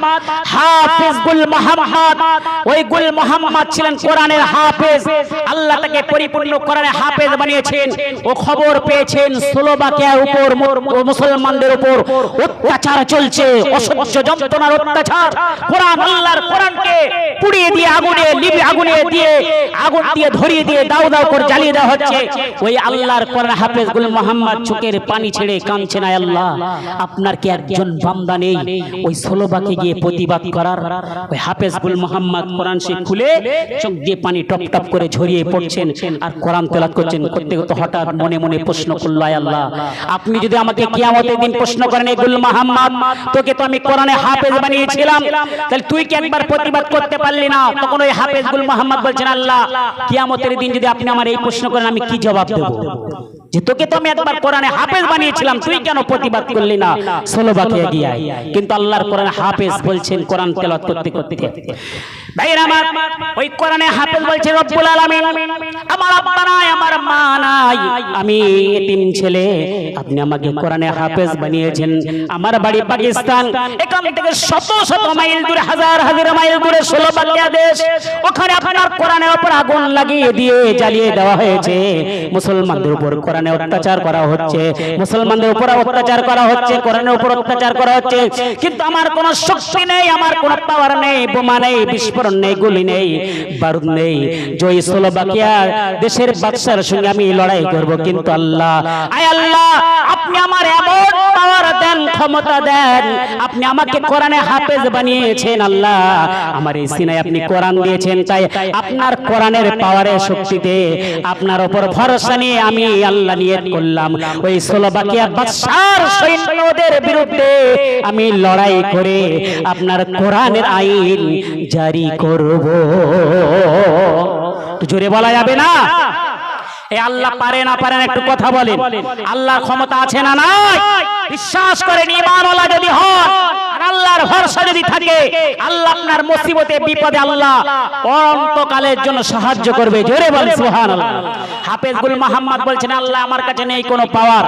হাফেজ গুল মোহাম্মদ। ওই গুল মোহাম্মদ ছিলেন কোরআনের হাফেজ, আল্লাহ তাকে পরিপূর্ণ কোরআনের হাফেজ বানিয়েছেন। ও খবর পেয়েছেন স্লোভাকিয়ার উপর, মুসলমানদের উপর অত্যাচার চলছে, অসহ্য যন্ত্রণার অত্যাচার। কোরআন, আল্লাহর কোরআনকে পুড়িয়ে দিয়ে আগুন দিয়ে ধরিয়ে দিয়ে দাও দাও করে জ্বালিয়ে দেওয়া হচ্ছে। ওই আল্লাহর কোরআন হাফেজ গুল মোহাম্মদ চোখের পানি ছেড়ে কাঁদছেন, আয় আল্লাহ, আপনি আপনার কি একজন বান্দা নেই ওই সোলোবাকে গিয়ে প্রতিবাদ করার? ওই হাফেজ গুল মোহাম্মদ কোরআন শরীফ খুলে চোখ দিয়ে পানি টপ টপ করে ঝরিয়ে পড়ছেন আর কোরআন তেলাওয়াত করছেন। করতে করতে হঠাৎ মনে মনে প্রশ্ন করল, আয় আল্লাহ, আপনি যদি আমাকে কিয়ামতের দিন প্রশ্ন করেন, এই গুল মোহাম্মদ, তোকে তো আমি কোরআনে হাফেজ বানিয়েছিলাম, তাহলে তুই কি একবার প্রতিবাদ করতে পারলি না? তখন ওই হাফেজ গুল মোহাম্মদ বলছেন, আল্লাহ, কিয়ামতের দিন যদি আপনি আমার এই প্রশ্ন করেন, আমি কি জবাব দেব? যে তোকে তো আমি একবার কোরআনে হাফেজ বানিয়েছিলাম, তুই কেন প্রতিবাদ করলি না? সোলোবাকে গিয়ে। কিন্তু আল্লাহর কোরআনে হাফেজ বলছেন কোরআন তেলাওয়াত করতে করতে, ভাইরা আমার, ওই কোরআনে হাফেজ বলছেন রব্বুল আলামিন, আমার আব্বা নাই, আমার মা নাই, আমি এতিম ছেলে, আপনি আমাকে কোরআনে হাফেজ বানিয়েছেন। আমার বাড়ি পাকিস্তান, এখান থেকে শত শত মাইল দূরে, হাজার হাজার মাইল দূরে সোলোবাকিয়া দেশ, ওখানে আপনার কোরআনের উপর আগুন লাগিয়ে দিয়ে জ্বালিয়ে দেওয়া হয়েছে। মুসলমানদের উপর কোরআনে অত্যাচার করা হচ্ছে, মুসলমানদের উপর অত্যাচার করা হচ্ছে, কোরআনের উপর অত্যাচার করা হচ্ছে। কিন্তু আমার কোনো শক্তি নেই, আমার কোনো পাওয়ার নেই, বোমা নেই, বিস্ফোরণ নেই, গুলি নেই, বারুদ নেই, জয় সোলোবাকিয়া দেশের বাদশার সঙ্গে আমি লড়াই করব। কিন্তু আল্লাহ, আয় আল্লাহ, আপনি আমার এমন পাওয়ার দেন, ক্ষমতা দেন, আপনি আমাকে কোরআনে হাফেজ বানিয়েছেন। আল্লাহ, আমার এই সিনায় আপনি কোরআন দিয়েছেন, তাই আপনার কোরআনের পাওয়ারের শক্তিতে আপনার উপর ভরসা নিয়ে আমি আল্লাহ নিয়ত করলাম, ওই সোলোবাকিয়া বাদশার সৈন্যদের বিরুদ্ধে আমি লড়াই করে আপনার কোরআনের আইন জারি করব। জোরে বলা যাবে না? এ আল্লাহ পারে না পারেন একটু কথা বলেন। আল্লাহর ক্ষমতা আছে না নাই? বিশ্বাস করেন, ঈমানওয়ালা যদি হন আর আল্লাহর ভরসা যদি থাকে, আল্লাহ আপনার মুসিবতে বিপদে আল্লাহ অনন্তকালের জন্য সাহায্য করবে। জোরে বলেন সুবহানাল্লাহ। হাফেজ গুল মোহাম্মদ বলছেন, আল্লাহ, আমার কাছে নেই কোনো পাওয়ার,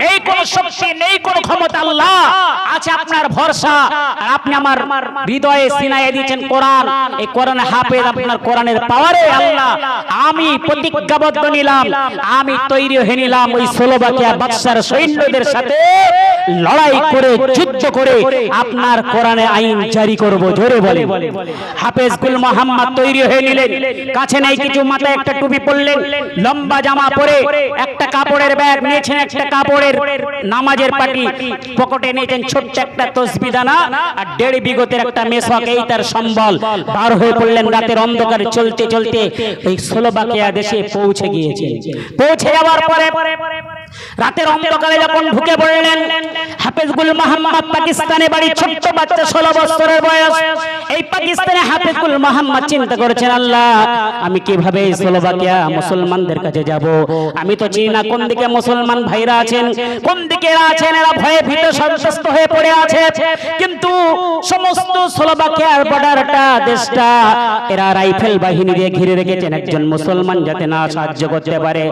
নেই কোনো শক্তি, নেই কোনো ক্ষমতা, আল্লাহ আছে আপনার ভরসা। আর আপনি আমার হৃদয়ে সিনায় দিয়েছেন কোরআন, এই কোরআনে হাফেজ আপনার কোরআনের পাওয়ারে আল্লাহ আমি প্রতিজ্ঞাবদ্ধ নিলাম, আমি তৈরি হয়ে নিলাম ওই সোলোবাকিয়া বাদশার সৈন্যদের সাথে লড়াই করে, যুদ্ধ করে আপনার কোরআনে আইন জারি করব। জোরে বলে। হাফেজ গুল মোহাম্মদ তৈরি হয়ে নিলেন, কাছে নেই কিছু, মাথায় একটা টুপি পরলেন, লম্বা জামা পরে, একটা কাপড়ের ব্যাগ নিয়েছেন, একটা কাপড়ের নামাজের পাটি, পকেটে নিয়েছেন ছোট্ট একটা তসবিহ দানা আর 1.5 বিঘতের একটা মেশক, এই তার সম্বল। বার হয়ে পড়লেন রাতের অন্ধকারে, চলতে চলতে ওই সোলোবাকিয়া দেশে পৌঁছে গিয়েছে। পৌঁছে যাওয়ার পরে রাতের অন্ধকারে যখন ঢুকে পড়লেন, হাফেজ গুল মোহাম্মদ পাকিস্তানে বাড়ি, ছোট্ট বাচ্চা, 16 বছরের বয়স। এই পাকিস্তানে হাফেজ গুল মোহাম্মদ চিন্তা করেছেন, আল্লাহ, আমি কিভাবে সোলোবাকিয়া মুসলমানদের কাছে যাব? আমি তো চিনি না কোন দিকে মুসলমান ভাইরা আছেন, কোন দিকে এরা আছেন, এরা ভয়ে ভীত সন্ত্রস্ত হয়ে পড়ে আছে। কিন্তু সমস্ত সোলোবাকিয়ার বর্ডারটা, দেশটা এরা রাইফেল বাহিনী দিয়ে ঘিরে রেখেছেন, একজন মুসলমান যাতে না সাহায্য করতে পারে।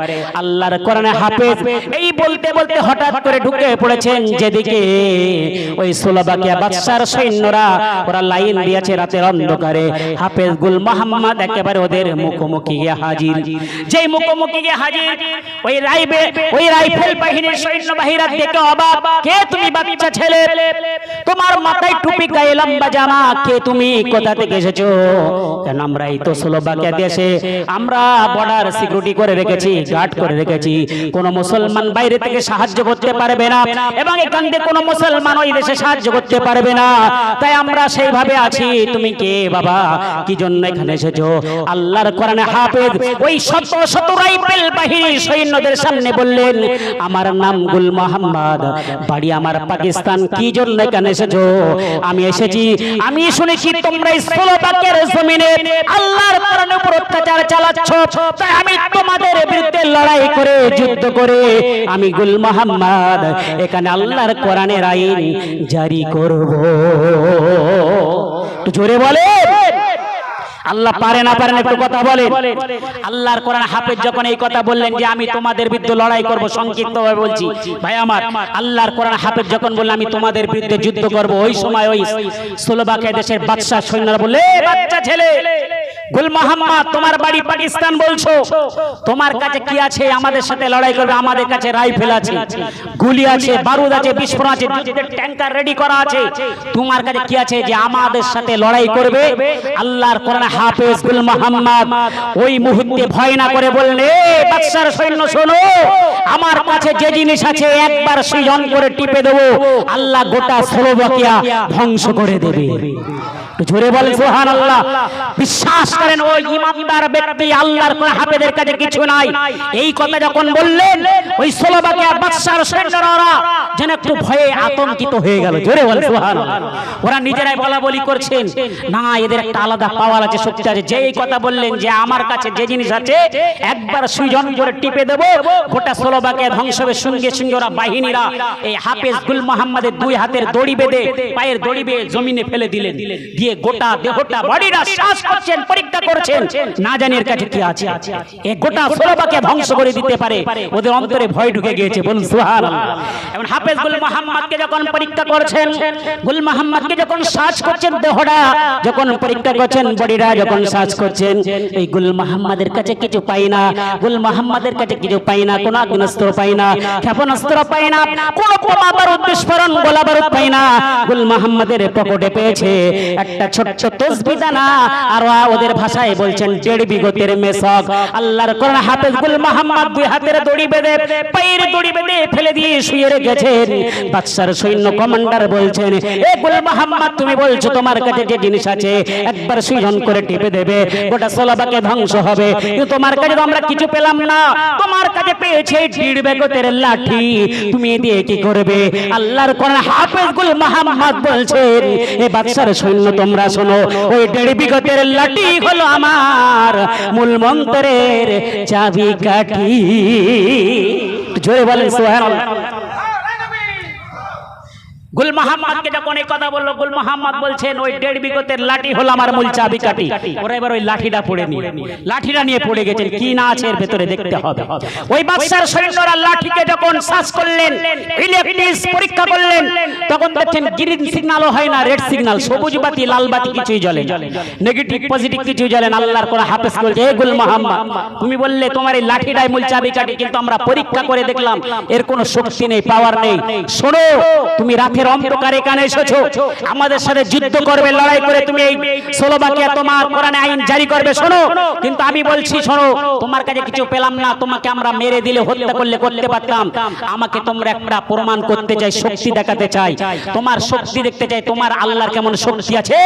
আল্লাহর কোরআনে হাফেজ এই বলতে বলতে হঠাৎ করে ঢুকে পড়েছেন যেদিকে ওই সোলোবাকিয়া বাদশার সৈন্যরা, ওরা লাইন দিয়েছে রাতের অন্ধকারে। হাফেজ গুল মোহাম্মদ একেবারে ওদের মুখোমুখি গিয়ে হাজির। যেই মুখোমুখি গিয়ে হাজির, ওই রাইফেল বাহিনীর সৈন্য বাহিরা দেখে অবাক, কে তুমি বাচ্চা ছেলে, তোমার মাথায় টুপি, গায়ে লম্বা জামা, কে তুমি, কোথা থেকে এসেছো? কেন আমরা এই তো সোলোবাকিয়া দেশে আমরা বর্ডার সিকিউরিটি করে রেখেছি, গার্ড করে রেখেছি, কোন মুসলমান বাইরে থেকে সাহায্য করতে পারবে না, এবং এখান থেকে কোনো মুসলমান ওই দেশে সাহায্য করতে পারবে না, তাই আমরা সেইভাবে আছি। তুমি কে বাবা, কি জন্য এখানে এসেছো? আল্লাহর কোরআনে হাফেজ ওই শত শত রাইফেল বাহিনীর সৈন্যদের সামনে বললেন, আমার নাম গুল মোহাম্মদ, বাড়ি আমার পাকিস্তান, কি জন্য এখানে এসেছো? আমি এসেছি, আমি শুনেছি তোমরা সোলোবাকিয়ার জমিনে আল্লাহর কোরআনের উপর অত্যাচার চালাচ্ছ, তাই আমি তোমাদের বিরুদ্ধে লড়াই করে, যুদ্ধ করে আমি গুল মোহাম্মদ এখানে আল্লাহর কোরআনের আইন জারি করব। জোরে বলে। আল্লাহ পারে না পারেন একটু কথা বলে। আল্লাহর কোরআন হাফেজ যখন এই কথা বললেন যে আমি তোমাদের বিরুদ্ধে লড়াই করব, সংক্ষিপ্তভাবে বলছি ভাই আমার, আল্লাহর কোরআন হাফেজ যখন বললেন আমি তোমাদের বিরুদ্ধে যুদ্ধ করব, ওই সময় ওই সোলোবাকিয়া দেশের বাদশা সৈন্যরা বললে, বাচ্চা ছেলে, গুল মোহাম্মদ তোমার বাড়ি পাকিস্তান বলছো, তোমার কাছে কি আছে আমাদের সাথে লড়াই করবে? আমাদের কাছে রাইফেল আছে, গুলি আছে, বারুদ আছে, বিস্ফোরণ আছে, যুদ্ধের ট্যাঙ্কার রেডি করা আছে। তোমার কাছে কি আছে যে আমাদের সাথে লড়াই করবে? আল্লাহর কোরআন হাফেজ গুল মোহাম্মদ ওই মুহূর্তে ভয় না করে বললেন, এ বাদশার সৈন্য শোনো, আমার কাছে যে জিনিস আছে একবার সৃজন করে টিপে দেবো, আল্লাহ গোটা স্লোভাকিয়া ধ্বংস করে দেবে। জোরে বলেন সুবহানাল্লাহ। বিশ্বাস করেন ওই ইমানদার ব্যক্তি আল্লাহর কোরআন হাফেজের কাছে কিছু নাই। এই কথা যখন বললেন ওই স্লোভাকিয়ার বাদশার সৈন্যরা যেন একটু ভয়ে আতঙ্কিত হয়ে গেল। জোরে বলেন সুবহানাল্লাহ। ওরা নিজেরাই বলা বলি করছেন, না এদের একটা আলাদা পাওয়ার আছে, শক্তি আছে। যে এই কথা বললেন যে আমার কাছে যে জিনিস আছে একবার সৃজন করে টিপে দেবো, গোটা স্লোভাকিয়া ধ্বংস হবে। সঙ্গে সঙ্গে ওরা বাহিনীরা এই হাফেজ গুল মোহাম্মদের দুই হাতের দড়ি বেঁধে, পায়ের দড়ি বেঁধে জমিনে ফেলে দিলেন, দিয়ে গোটা দেহটা বডিটা শ্বাস করছেন, পরীক্ষা করছেন, না জানি এর কাছে কি আছে। এই গোটা স্লোভাকিয়া ধ্বংস করে দিতে পারে, ওদের অন্তরে ভয় ঢুকে গিয়েছে। বলুন সুবহানাল্লাহ। এখন হাফেজ গুল মোহাম্মদকে যখন পরীক্ষা করছেন, গুল মোহাম্মদকে যখন শ্বাস করছেন, দেহটা যখন পরীক্ষা করছেন, বডিটা যখন শ্বাস করছেন, এই গুল মোহাম্মদের কাছে কিছু পাই না, গুল মোহাম্মদের কাছে কিছু পাই না, কোনো আগ্নেয়াস্ত্র পাই না, ক্ষেপণাস্ত্র পাই না, কোনো বোমা বারুদ বিস্ফোরণ গোলা বারুদ পাই না। গুল মোহাম্মদের পকেটে পেয়েছে একটা ছোট্ট তসবিহ দানা, আর ওদের ভাষায় বলছেন 1.5 বিঘতের মেশক। আল্লাহর কোরআন হাফেজ গুল মোহাম্মদ দুই হাতের দড়ি বেঁধে, পায়ের দড়ি বেঁধে ফেলে দিয়ে শুয়ে রেখেছেন। বাদশার সৈন্য কমান্ডার বলছেন, এ গুল মোহাম্মদ তুমি বলছো তোমার কাছে যে জিনিস আছে একবার সৃজন করে টিপে দেবে, গোটা স্লোভাকিয়া ধ্বংস হবে, কিন্তু তোমার কাছে তো আমরা কিছু পেলাম না। তোমার কাছে পেয়েছে 1.5 বিঘতের লাঠি, তুমি দিয়ে কি করবে? আল্লাহর কোরআন হাফেজ গুল মোহাম্মদ বলছেন, এ বাদশার সৈন্য তোমরা শোনো, ওই 1.5 বিঘতের লাঠি হলো আমার মূল মন্ত্রের চাবিকাঠি। জোরে বলেন সুবহানাল্লাহ। গুল মোহাম্মদকে যখন এই কথা বললো, গুল মোহাম্মদ বলছেন ওই 1.5 বিঘতের লাঠি হলো আমার মূল চাবিকাঠি। ওরা এবার ওই লাঠিটা পড়ে নিয়ে, লাঠিটা নিয়ে পড়ে গেছেন, কি না আছে এর ভেতরে দেখতে হবে। ওই বাদশার সৈন্যরা লাঠিকে যখন শ্বাস করলেন, ইলেকট্রিক পরীক্ষা করলেন, তখন দেখছেন গ্রিন সিগন্যালও হয় না, রেড সিগন্যাল, সবুজ বাতি লাল বাতি কিছুই জ্বলে, নেগেটিভ পজিটিভ কিছুই জ্বলে না। আল্লাহর কোরআন হাফেজ বলছে, হে গুল মোহাম্মদ তুমি বললে তোমার এই লাঠিটাই মূল চাবিকাঠি, কিন্তু আমরা পরীক্ষা করে দেখলাম এর কোনো শক্তি নেই, পাওয়ার নেই। শোনো, তুমি রাতে অন্ধকারে এখানে এসেছো, আমাদের সাথে যুদ্ধ করবে, লড়াই করে তুমি এই স্লোভাকিয়া তোমার কোরআনে আইন জারি করবে। শোনো, কিন্তু আমি বলছি শোনো, তোমার কাছে কিছু পেলাম না, তোমাকে আমরা মেরে দিলে হত্যা করলে করতে পারতাম, আমাকে তোমরা একটা প্রমাণ করতে চাই, শক্তি দেখাতে চাই, তোমার শক্তি দেখতে চাই, তোমার আল্লাহর কেমন শক্তি আছে।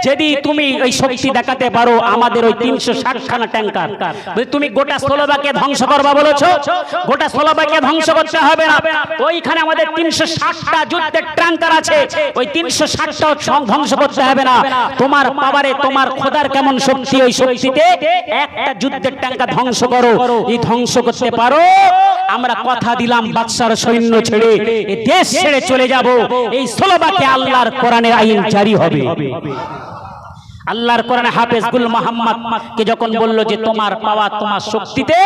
যদি তুমি ওই শক্তি দেখাতে পারো, আমাদের ওই 360 খানা ট্যাঙ্কার, তুমি গোটা স্লোভাকিয়া ধ্বংস করবা বলেছো, গোটা স্লোভাকিয়া ধ্বংস করতে হবে না, ওইখানে আমাদের 360টা যুদ্ধের ট্যাঙ্কার আছে, ওই 360টাও ধ্বংস করতে হবে না। তোমার পাওয়ারে তোমার খোদার কেমন শক্তি, ওই শক্তিতে একটা যুদ্ধের ট্যাঙ্কার ধ্বংস করো, এই ধ্বংস করতে পারো, আমরা কথা দিলাম বাদশার সৈন্য ছেড়ে এই দেশ ছেড়ে চলে যাব, এই স্লোভাকিয়া আল্লাহর কোরআনের আইন জারি হবে। আল্লাহর কোরআনে হাফেজ গুল মোহাম্মদ কে যখন বললো যে তোমার পাওয়ার, তোমার শক্তিতে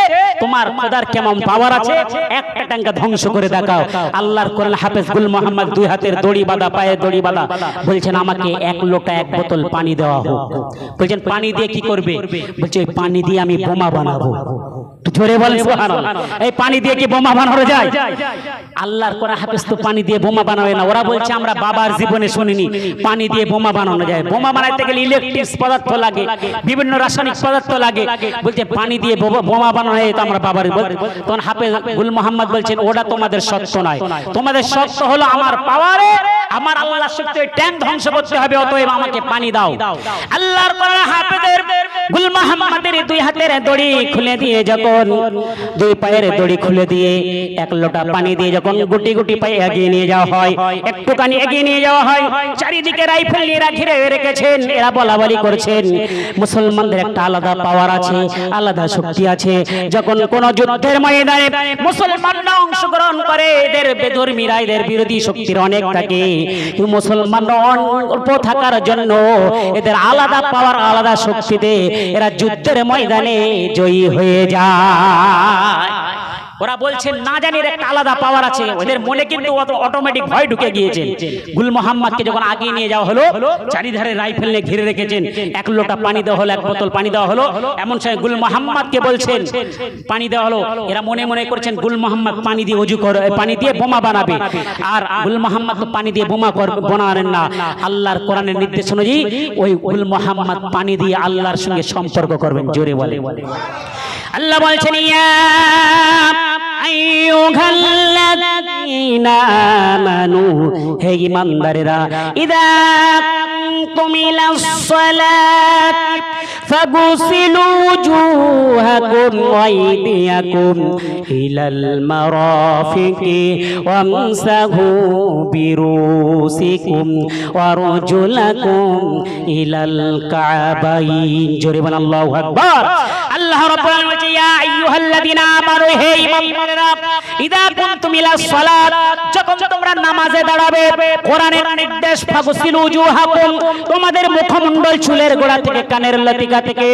তোমার খোদার কেমন পাওয়ার আছে, একটা ট্যাঙ্কা ধ্বংস করে দেখাও। আল্লাহর কোরআনে হাফেজ গুল মোহাম্মদ দুই হাতের দড়ি বাঁধা, পায়ে দড়ি বাঁধা, বলছেন আমাকে 1 লোটা 1 বোতল পানি দেওয়া হোক। বলছেন পানি দিয়ে কি করবে? বলছে ওই পানি দিয়ে আমি বোমা বানাবো। জোরে বলেন সুবহানাল্লাহ। এই পানি দিয়ে কি বোমা বানানো যায়? আল্লাহর কোরআন হাফেজ তো পানি দিয়ে বোমা বানাবে না। ওরা বলছে আমরা বাবার জীবনে শুনিনি পানি দিয়ে বোমা বানানো যায়। বোমা বানাইতে গেলে ইলেকট্রিক পদার্থ লাগে, বিভিন্ন রাসায়নিক পদার্থ লাগে, বলছে পানি দিয়ে বোমা বানানো হয়, তো আমরা বাবার। তখন হাফেজ গুল মোহাম্মদ বলছেন ওটা তোমাদের সত্য নয়, তোমাদের সত্য হলো আমার পাওয়ারে, আমার আল্লাহর শক্তি, ট্যাঙ্ক ধ্বংস করতে হবে, অতএব আমাকে পানি দাও। আল্লাহর কোরআন হাফেজের গুল মোহাম্মদের দুই হাতের দড়ি খুলে দিয়ে, যখন দুই পায়ের দড়ি খুলে দিয়ে 1 লোটা পানি দিয়ে যখন গুটি গুটি পায়ে এগিয়ে নিয়ে যাওয়া হয়, একটুখানি এগিয়ে নিয়ে যাওয়া হয়, চারিদিকে রাইফেল নিয়ে ঘিরে রেখেছেন। এরা বলা বলি করছেন মুসলমানদের একটা আলাদা পাওয়ার আছে, আলাদা শক্তি আছে। যখন কোন যুদ্ধের ময়দানে মুসলমানরা অংশগ্রহণ করে, এদের বেধর্মীরা, এদের বিরোধী শক্তির অনেক থাকে, কিন্তু মুসলমানরা অল্প থাকার জন্য এদের আলাদা পাওয়ার, আলাদা শক্তিতে এরা যুদ্ধের ময়দানে জয়ী হয়ে যায়। ওরা বলছেন না জানি একটা আলাদা পাওয়ার আছে, ওদের মনে কিন্তু অটোমেটিক ভয় ঢুকে গিয়েছে। গুল মোহাম্মদকে যখন আগিয়ে নিয়ে যাওয়া হলো, চারিধারে রাইফেল নিয়ে ঘিরে রেখেছেন, এক লোটা পানি দেওয়া হলো, এক বোতল পানি দেওয়া হলো, এমন সময় গুল মোহাম্মদকে বলছেন পানি দেওয়া হলো। এরা মনে মনে করছেন গুল মোহাম্মদ পানি দিয়ে ওযু করে, পানি দিয়ে বোমা বানাবে। আর গুল মোহাম্মদ তো পানি দিয়ে বোমা বানাবেন না, আল্লাহর কোরআনের নির্দেশ অনুযায়ী ওই গুল মোহাম্মদ পানি দিয়ে আল্লাহর সঙ্গে সম্পর্ক করবেন। জোরে বলে আল্লাহ বলছেন ইয়া আইয়ুহাল্লাযীনা আমানু, হে ঈমানদারেরা, ইযা কুমতুম ইলাস সালাতি ফাগসিলু ওয়ুজুহাকুম ওয়া আইদিয়াকুম ইলাল মারাফিকি ওয়ামসাহু বিরুসিকুম ওয়া আরজুলাকুম ইলাল কাবাইন। জোরে বলেন আল্লাহু আকবার। আল্লাহ রাব্বুল আলামিন বলেন ইয়া আইয়ুহাল্লাযীনা আমানু, হে ঈমানদারেরা, ইযা কুনতুম ইলাস সালাত, যখন তোমরা নামাজে দাঁড়াবে, কোরআনের নির্দেশ ফাগসিলু ওয়ুজুহাকুম, তোমাদের মুখমণ্ডল চুলের গোড়া থেকে কানের লতিকা থেকে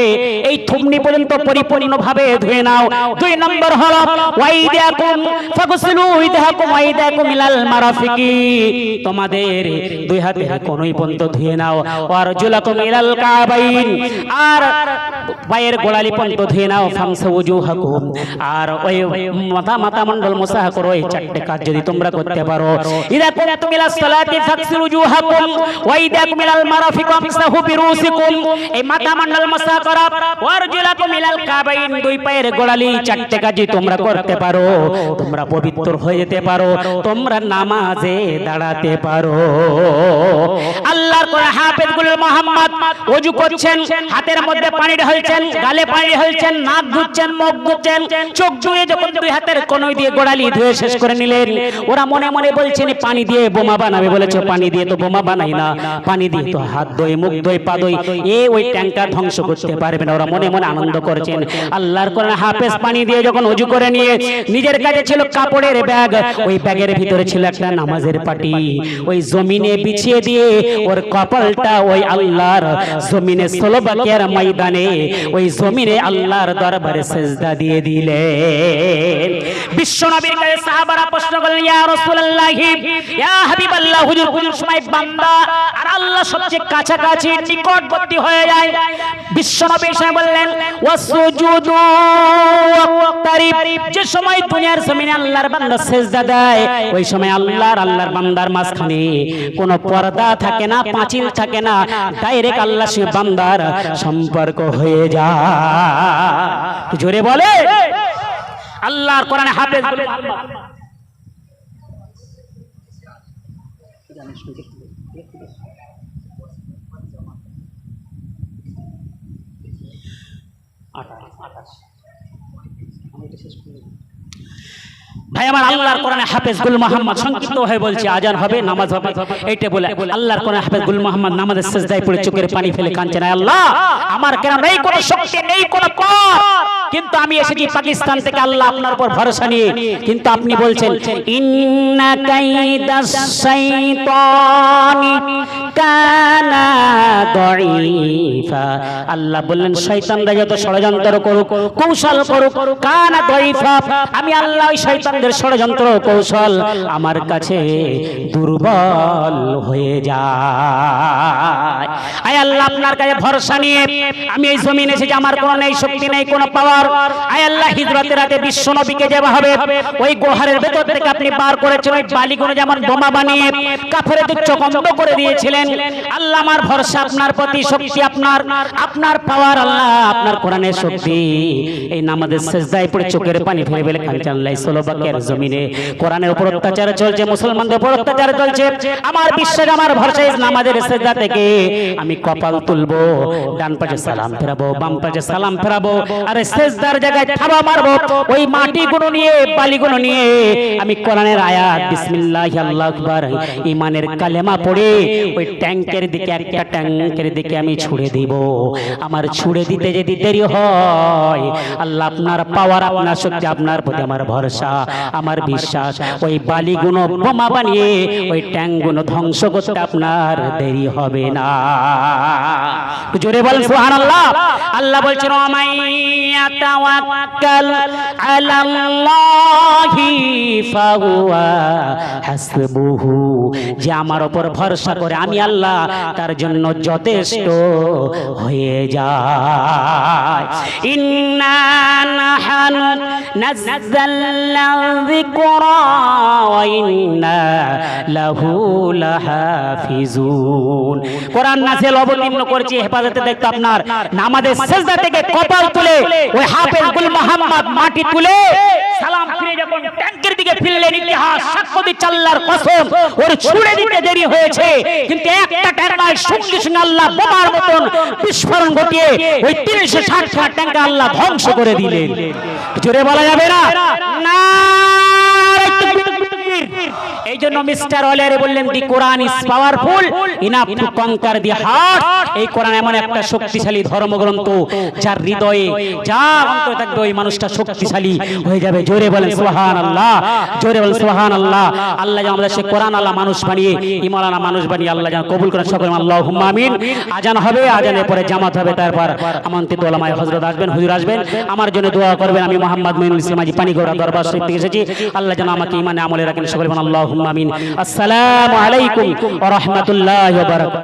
এই থুমনি পর্যন্ত পরিপূর্ণভাবে ধুয়ে নাও। দুই নম্বর হলো ওয়াইদাকুম ফাগসিলু ওয়াইদাকুম ওয়াইদাকুম ইলাল মারাফিকি, তোমাদের দুই হাতের কোণই পর্যন্ত ধুয়ে নাও। ওয়ারজুলাকুম ইলাল কাবাইন, আর পায়ের গোড়ালি পর্যন্ত ধুয়ে নাও। ফামসু ওয়ুজুহাকুম, আর ওই মাথা মণ্ডল মুসাহ করো। এই চারটি কাজ যদি তোমরা করতে পারো, ইযা কুনতুম ইলাস সালাতি ফাগসিলু ওয়ুজুহাকুম ওয়াইদাকুম ইলাল মারাফিক ওয়ামসাহু বিরুসিকুম, এই মাথা মণ্ডল মুসাহ করা, ওয়ারজুলাকুম ইলাল কাবাইন, দুই পায়ের গোড়ালি, চারটি কাজ তোমরা করতে পারো, তোমরা পবিত্র হয়ে যেতে পারো, তোমরা নামাজে দাঁড়াতে পারো। আল্লাহর কোরআন হাফেজ গুল মোহাম্মদ ওযু করছেন, হাতের মধ্যে পানি ঢালছেন, গালে পানি ঢালছেন, নাক ধুচ্ছেন, মুখ ধুচ্ছেন, চোখ ধুয়ে যখন দুই হাতের কোণই দিয়ে গোড়ালি ধুয়ে শেষ করে নিলেন, ওরা মনে মনে বলছেন পানি দিয়ে বোমা বানাবে। বলেছে পানি দিয়ে তো বোমা বানাই না, পানি দিয়ে তো হাত ধুয়ে, মুখ ধুয়ে, পা ধুয়ে ওই ট্যাঙ্কার ধ্বংস করতে পারবে না। ওরা মনে মনে আনন্দ করেছেন। আল্লাহর কোরআন হাফেজ পানি দিয়ে যখন ওযু করে নিয়ে, নিজের কাছে ছিল কাপড়ের ব্যাগ, ওই ব্যাগের ভিতরে ছিল একটা নামাজের পাটি, ওই জমিনে বিছিয়ে দিয়ে ওর কপালটা ওই আল্লাহর জমিনে সলবাকিয়ার ময়দানে, ওই জমিনে আল্লাহর দরবারে সিজদা দিয়ে দিলেন। বিশ্বনবীর কাছে সাহাবারা প্রশ্ন করলেন, ইয়া রাসূলুল্লাহ, ইয়া হাবিবাল্লাহ, হুজুর সময় বান্দা আর আল্লাহ সবচেয়ে কাছাকাছি নিকটবর্তী হয়ে যায়। বিশ্বনবী এসে বললেন, ওয়াসজুদু ওয়াক্তারিব, যে সময় দুনিয়ার জমিনে আল্লাহর বান্দা সিজদা দেয়, ওই সময় আল্লাহর বান্দার মাঝখানে কোনো পর্দা থাকে না, পাঁচিল থাকে না, ডাইরেক্ট আল্লাহর সঙ্গে বান্দার সম্পর্ক হয়ে যায়। জোরে বলে আল্লাহর কোরআনে হাফেজ বলে ভাই আমার, আল্লাহর কোরআনে হাফেজ গুল মোহাম্মদ সংক্ষিপ্ত হয়ে বলছি, আজান হবে, নামাজ হবে, এইটা বলে আল্লাহর কোরআনে হাফেজ গুল মোহাম্মদ নামাজের সিজদায় পড়ে চোখের পানি ফেলে কাঁদছেন, আল্লাহ আমার কেন নেই কোনো শক্তি, নেই কোনো পথ, কিন্তু আমি এসেছি পাকিস্তান থেকে আল্লাহ আপনার উপর ভরসা নিয়ে। কিন্তু আপনি বলছেন ইন্না কাইদাস শাইতানি কানা দাঈফা, আল্লাহ বললেন শয়তানরা যত ষড়যন্ত্র করুক, কৌশল করুক, কানা দাঈফা, আমি আল্লাহ ওই শয়তানদের ষড়যন্ত্র কৌশল আমার কাছে দুর্বল হয়ে যায়। আয় আল্লাহ আপনার কাছে ভরসা নিয়ে আমি এই জমিনে এসেছি, আমার কোনো নেই শক্তি, নেই কোনো পাওয়ার। আয় আল্লাহ হিজরতের রাতে বিশ্ব নবীকে যেভাবে ওই গুহারের ভেতর থেকে আপনি বার করেছেন, ওই বালিগুলো যেমন বোমা বানিয়ে কাফেরদের চোখ অন্ধ করে দিয়েছিলেন, আল্লাহ আমার ভরসা আপনার প্রতি, শক্তি আপনার পাওয়ার, আল্লাহ আপনার কোরআনের শক্তি। এই নামাজের সিজদায় পড়ে চোখের পানি ফেলে ফেলে কাঁদছেন, আল্লাহ সলবাকের জমিনে কোরআনের উপর অত্যাচার চলছে, মুসলমানদের উপর অত্যাচার চলছে, আমার বিশ্বাস, আমার ভরসা এই নামাজের সিজদা থেকে আমি কপাল তুলবো, ডান পাশে সালাম ফেরাবো, বাম পাশে সালাম ফেরাবো, আরে সিজদার জায়গায় থাবা মারবো, ওই মাটিগুলো নিয়ে, বালিগুলো নিয়ে আমি কোরআনের আয়াত বিসমিল্লাহি আল্লাহু আকবার ঈমানের কালেমা পড়ে ওই ট্যাঙ্কের দিকে, একটা ট্যাঙ্কের দিকে আমি ছুড়ে দিব। আমার ছুড়ে দিতে যদি দেরি হয়, আল্লাহ আপনার পাওয়ার, আপনার শক্তি, আপনার প্রতি আমার ভরসা, আমার বিশ্বাস, ওই বালিগুলো বোমা বানিয়ে ওই ট্যাঙ্কগুলো ধ্বংস করতে আপনার দেরি হবে না। জোরে বলেন সুবহানাল্লাহ। আল্লাহ বলছেন ইয়াতাওয়াক্কাল আলাল্লাহি ফাহুয়া হাসবুহু, যে আমার উপর ভরসা করে আমি আল্লাহ তার জন্য যথেষ্ট হয়ে যায়। ইন্না নাহনু নাযালনা যিকরা ওয়া ইন্না লাহু লাহাফিজুন। কোরআন নাযিল অবতীর্ণ করেছি হেফাজতে দেখতে আপনার নামাজের সিজদা থেকে কপাল তুলে ওই হাফেজ গুল মুহাম্মদ মাটি তুলে সালাম ফিরে যখন ট্যাঙ্কের দিকে ফিরলেন, ইতিহাস সাক্ষ্য দিচ্ছে আল্লাহর কসম ওর ছুড়ে দিতে দেরি হয়েছে, কিন্তু একটা ট্যাঙ্ক নয়, সঙ্গে সঙ্গে আল্লাহ বোমার মতন বিস্ফোরণ ঘটিয়ে ওই 360 ট্যাঙ্ক আল্লাহ ধ্বংস করে দিলেন। জোরে বলা যাবে না? না। এই জন্য মিস্টার ওয়ালিয়ারে বললেন the Quran is powerful enough to conquer the heart. এই কোরআন এমন একটা শক্তিশালী ধর্মগ্রন্থ যার হৃদয়ে যা অন্তরে থাকবে ওই মানুষটা শক্তিশালী হয়ে যাবে। জোরে বলেন সুবহানাল্লাহ, জোরে বলেন সুবহানাল্লাহ। আল্লাহ যেন আমাদের সে কোরআন আল্লাহ মানুষ বানিয়ে ঈমানওয়ালা মানুষ বানিয়ে আল্লাহ যেন কবুল করেন সকলে আল্লাহুম্মা আমিন। আজান হবে, আজানের পরে জামাত হবে, তারপর আমন্ত্রিত ওলামায়ে হযরত আসবেন, হুজুর আসবেন, আমার জন্য দোয়া করবেন। আমি মোহাম্মদ মঈনুল ইসলাম আজি পানিগড়া দরবার শরীফ থেকে এসেছি। আল্লাহ যেন আমাকে ঈমানে আমলে রাখেন সকলে আল্লাহুম্মা আমিন। আসসালামু আলাইকুম ওয়া রাহমাতুল্লাহি ওয়া বারাকাতুহু।